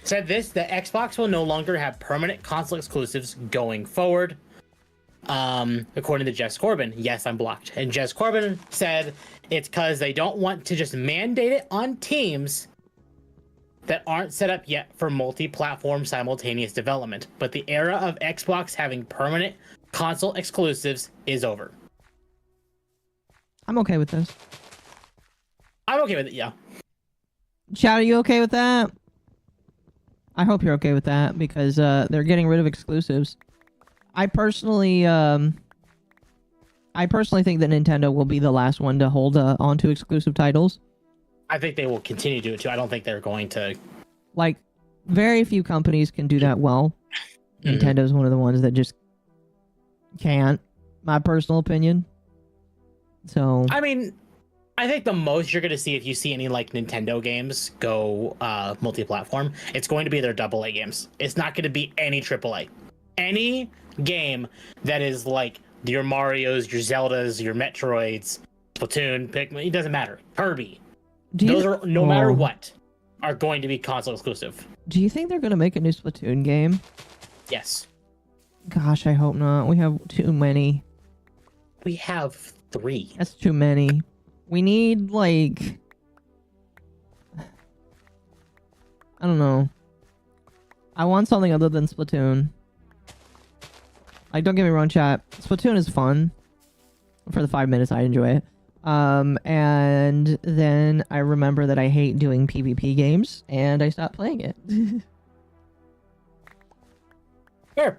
said this: that Xbox will no longer have permanent console exclusives going forward. According to Jez Corbin, yes, I'm blocked. And Jez Corbin said it's because they don't want to just mandate it on teams that aren't set up yet for multi-platform simultaneous development. But the era of Xbox having permanent console exclusives is over. I'm okay with this. I'm okay with it, yeah. Chad, are you okay with that? I hope you're okay with that because they're getting rid of exclusives. I personally think that Nintendo will be the last one to hold onto exclusive titles. I think they will continue to do it too. I don't think they're going to. Like, very few companies can do that well. Nintendo's one of the ones that just can't. My personal opinion. So. I mean, I think the most you're going to see if you see any like Nintendo games go multi-platform, it's going to be their AA games. It's not going to be any AAA. Any game that is like your Marios, your Zeldas, your Metroids, Splatoon, Pikmin, it doesn't matter. Kirby. Those are, no matter what, are going to be console exclusive. Do you think they're going to make a new Splatoon game? Yes. Gosh, I hope not. We have too many. We have 3. That's too many. We need, like... I don't know. I want something other than Splatoon. Like, don't get me wrong, chat. Splatoon is fun. For the 5 minutes, I enjoy it. And then I remember that I hate doing PvP games, and I stopped playing it. Sure.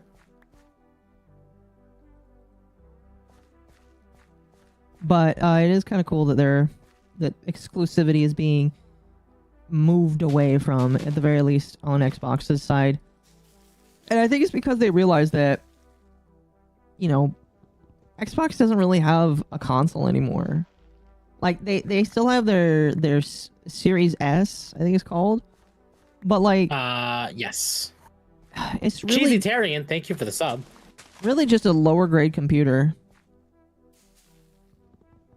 But it is kind of cool that that exclusivity is being moved away from, at the very least, on Xbox's side. And I think it's because they realize that, you know, Xbox doesn't really have a console anymore. Like, they still have their Series S, I think it's called. But, like... yes. It's really... Cheesy Tarian, thank you for the sub. Really just a lower grade computer.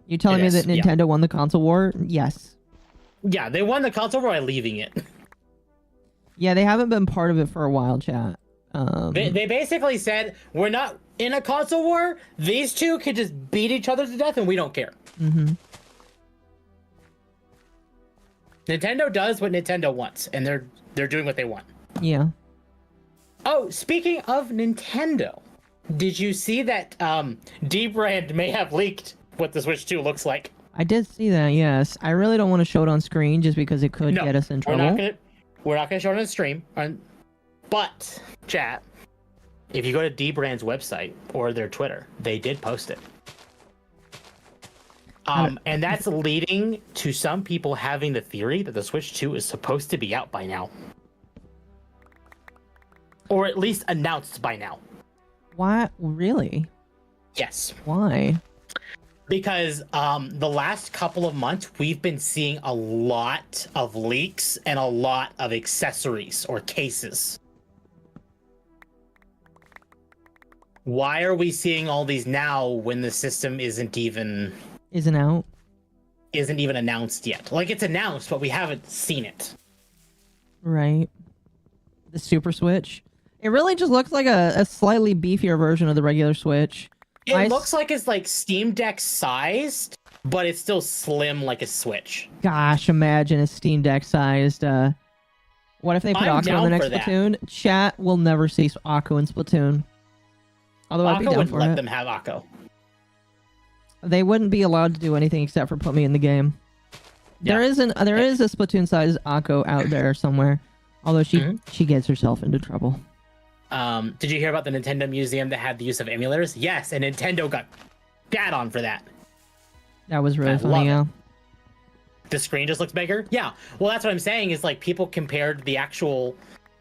You telling me that Nintendo won the console war? Yes. Yeah, they won the console war by leaving it. Yeah, they haven't been part of it for a while, chat. They basically said, we're not in a console war. These two can just beat each other to death and we don't care. Mm-hmm. Nintendo does what Nintendo wants, and they're doing what they want. Yeah. Oh, speaking of Nintendo, did you see that D-Brand may have leaked what the Switch 2 looks like? I did see that, yes. I really don't want to show it on screen just because it could get us in trouble. We're not gonna show it on the stream. But, chat, if you go to D-Brand's website or their Twitter, they did post it. And that's leading to some people having the theory that the Switch 2 is supposed to be out by now. Or at least announced by now. Why? Really? Yes. Why? Because the last couple of months, we've been seeing a lot of leaks and a lot of accessories or cases. Why are we seeing all these now when the system isn't even announced yet? Like, it's announced, but we haven't seen it. Right. The Super Switch. It really just looks like a slightly beefier version of the regular Switch. It looks like it's like Steam Deck sized, but it's still slim like a Switch. Gosh, imagine a Steam Deck sized. What if they put Occo in the next Splatoon? Chat will never see Occo in Splatoon. Although I'd be down for it. Let them have Occo. They wouldn't be allowed to do anything except for put me in the game. Yeah. There is a Splatoon sized Occo out there somewhere, although she gets herself into trouble. Did you hear about the Nintendo Museum that had the use of emulators? Yes, and Nintendo got bad on for that. That was really funny, yeah. The screen just looks bigger? Yeah. Well, that's what I'm saying is, like, people compared the actual,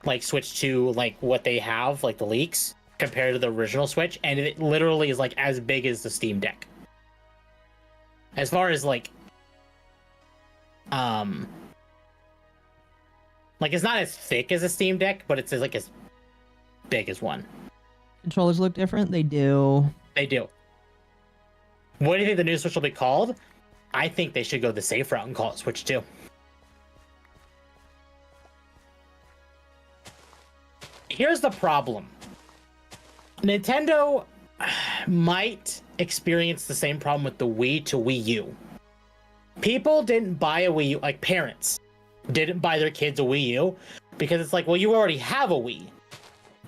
like, Switch to, like, what they have, like, the leaks, compared to the original Switch, and it literally is, like, as big as the Steam Deck. As far as, like, Like, it's not as thick as a Steam Deck, but it's like as big as one. Controllers look different? They do. They do. What do you think the new Switch will be called? I think they should go the safe route and call it Switch 2. Here's the problem. Nintendo might experience the same problem with the Wii to Wii U. People didn't buy a Wii U, like parents didn't buy their kids a Wii U because it's like, well, you already have a Wii.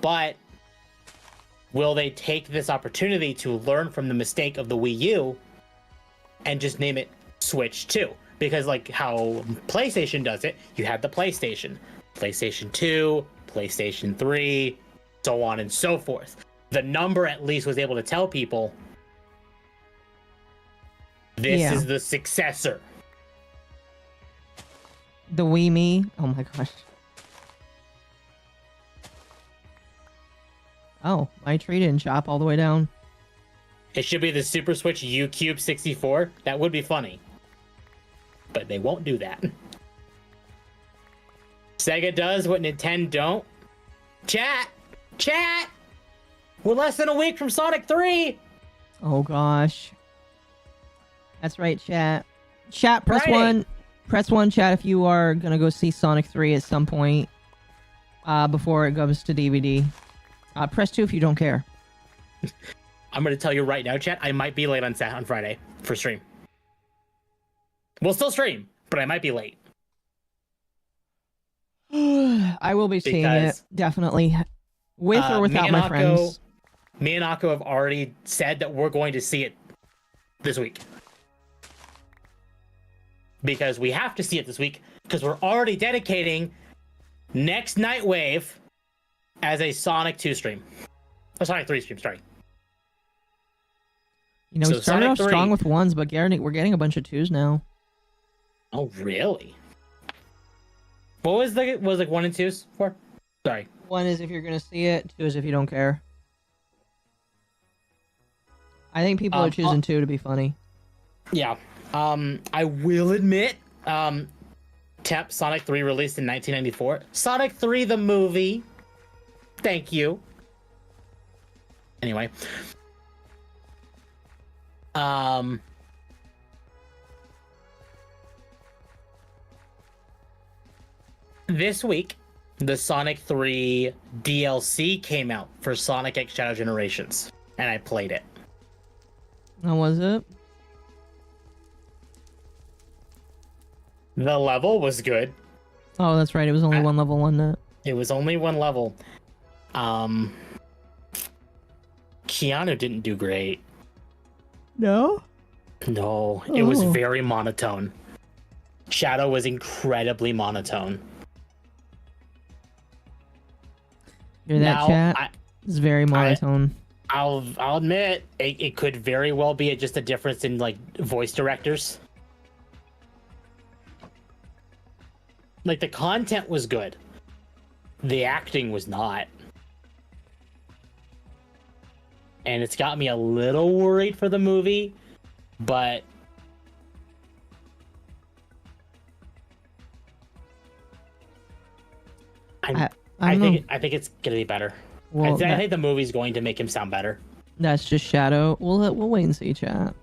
But will they take this opportunity to learn from the mistake of the Wii U and just name it Switch 2? Because like how PlayStation does it, you had the PlayStation 2, PlayStation 3, so on and so forth. The number at least was able to tell people this is the successor. The Wii Me? Oh my gosh. Oh, my trade-in shop all the way down. It should be the Super Switch U-Cube 64. That would be funny. But they won't do that. Sega does what Nintendo don't. Chat! We're less than a week from Sonic 3! Oh gosh. That's right, chat. Chat, press Friday. 1. Press 1, chat, if you are gonna go see Sonic 3 at some point. Before it goes to DVD. Press 2 if you don't care. I'm gonna tell you right now, chat, I might be late on Friday for stream. We'll still stream, but I might be late. I will be seeing it, definitely. With or without my friends. Me and Akko have already said that we're going to see it this week. Because we have to see it this week, because we're already dedicating next Nightwave as a Sonic 2 stream. A Sonic 3 stream, sorry. You know, we started off strong with 1s, but we're getting a bunch of 2s now. Oh, really? What was like 1 and 2s for? Sorry. 1 is if you're gonna see it, 2 is if you don't care. I think people are choosing 2 to be funny. Yeah. I will admit, Sonic 3 released in 1994. Sonic 3 the movie. Thank you. Anyway. This week, the Sonic 3 DLC came out for Sonic X Shadow Generations, and I played it. How was it? The level was good. Oh, that's right. It was only one level, wasn't it? It was only one level. Keanu didn't do great. No? No, it was very monotone. Shadow was incredibly monotone. Hear that, chat? It's very monotone. I'll admit, it could very well be just a difference in like voice directors. Like the content was good. The acting was not. And it's got me a little worried for the movie, but I think it's gonna be better. Well, I think the movie's going to make him sound better. That's just Shadow. We'll wait and see, chat.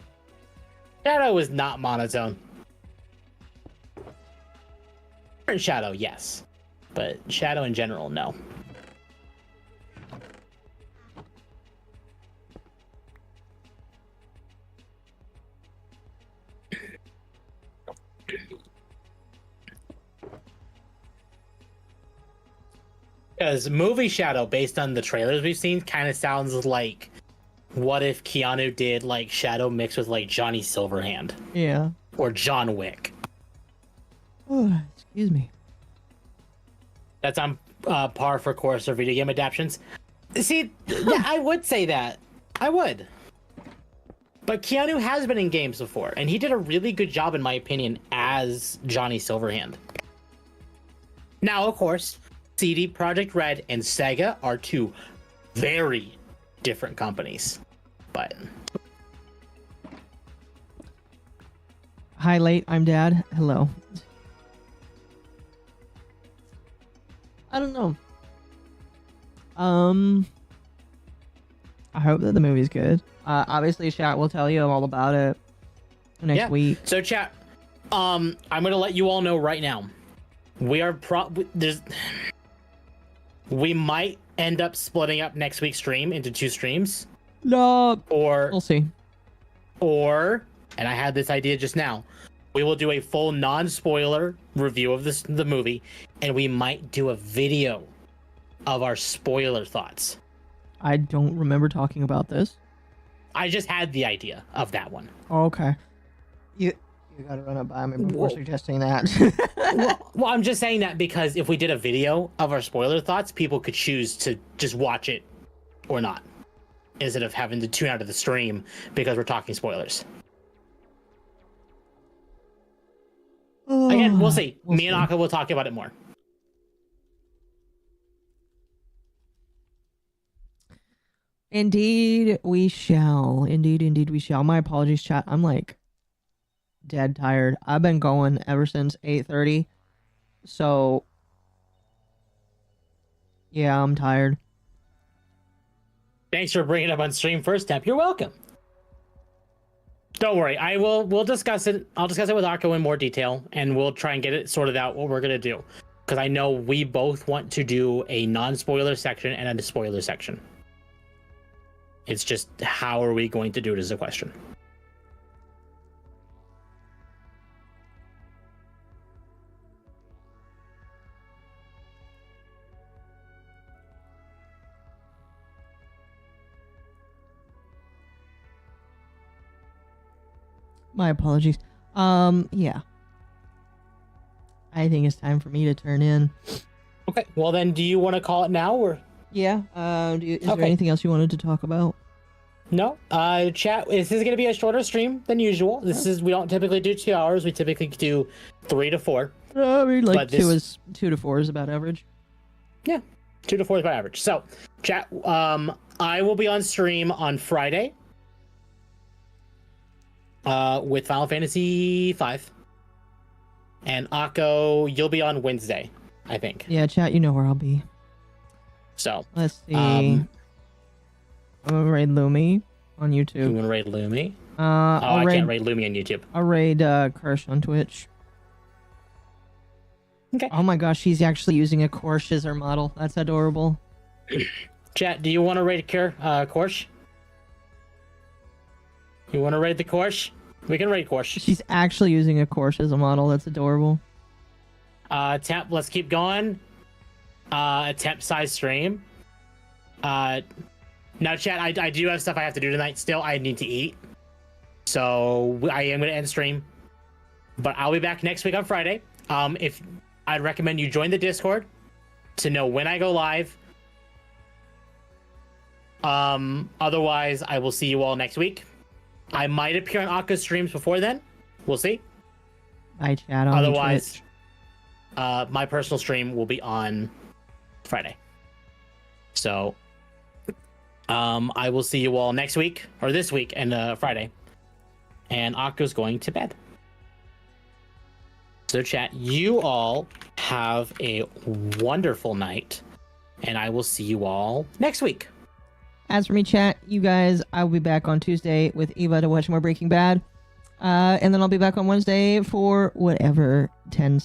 Shadow is not monotone. Shadow, yes, but Shadow in general, no. Because movie Shadow, based on the trailers we've seen, kind of sounds like what if Keanu did like Shadow mixed with like Johnny Silverhand. Yeah. Or John Wick. Oh, excuse me. That's on par for course or video game adaptations. See, yeah, I would say that. I would. But Keanu has been in games before, and he did a really good job, in my opinion, as Johnny Silverhand. Now, of course, CD Projekt Red and Sega are two very different companies. But hi, late. I'm Dad. Hello. don't know. I hope that the movie's good. Obviously, chat will tell you all about it next week. So, chat, I'm gonna let you all know right now. We are we might end up splitting up next week's stream into 2 streams. No, or we'll see. Or, and I had this idea just now, we will do a full non-spoiler review of the movie, and we might do a video of our spoiler thoughts. I don't remember talking about this. I just had the idea of that one. Oh, okay. You gotta run it by me before suggesting that. well, I'm just saying that because if we did a video of our spoiler thoughts, people could choose to just watch it or not, instead of having to tune out of the stream because we're talking spoilers. Again, we'll see. Me and Aka will talk about it more. Indeed, we shall. Indeed, we shall. My apologies, chat. I'm like dead tired. I've been going ever since 8:30. So, yeah, I'm tired. Thanks for bringing it up on stream first, Temp. You're welcome. Don't worry. We'll discuss it. I'll discuss it with Akko in more detail, and we'll try and get it sorted out what we're going to do. Because I know we both want to do a non-spoiler section and a spoiler section. It's just how are we going to do it is a question. My apologies. Yeah. I think it's time for me to turn in. Okay. Well, then, do you want to call it now, or? Yeah. Is there anything else you wanted to talk about? No. Chat. This is going to be a shorter stream than usual. We don't typically do 2 hours. We typically do 3 to 4. I mean, like 2 to 4 is about average. Yeah, 2 to 4 is about average. So, chat. I will be on stream on Friday. With Final Fantasy V. And Akko, you'll be on Wednesday, I think. Yeah, chat, you know where I'll be. So let's see. I'm gonna raid Lumi on YouTube. You wanna raid Lumi? I can't raid Lumi on YouTube. I'll raid Kirsch on Twitch. Okay. Oh my gosh, she's actually using a Korsh as her model. That's adorable. Chat, do you want to raid Korsh? You want to raid the Korsh? We can raid Korsh. She's actually using a Korsh as a model. That's adorable. Temp, let's keep going. A temp size stream. Now, chat, I do have stuff I have to do tonight still. I need to eat. So I am going to end stream. But I'll be back next week on Friday. If I'd recommend you join the Discord to know when I go live. Otherwise, I will see you all next week. I might appear on Akka's streams before then. We'll see. I chat on Otherwise, Twitch. My personal stream will be on Friday. So, I will see you all next week, or this week, and Friday. And Akka's going to bed. So, chat, you all have a wonderful night, and I will see you all next week. As for me, chat, you guys, I will be back on Tuesday with Eva to watch more Breaking Bad. And then I'll be back on Wednesday for whatever tends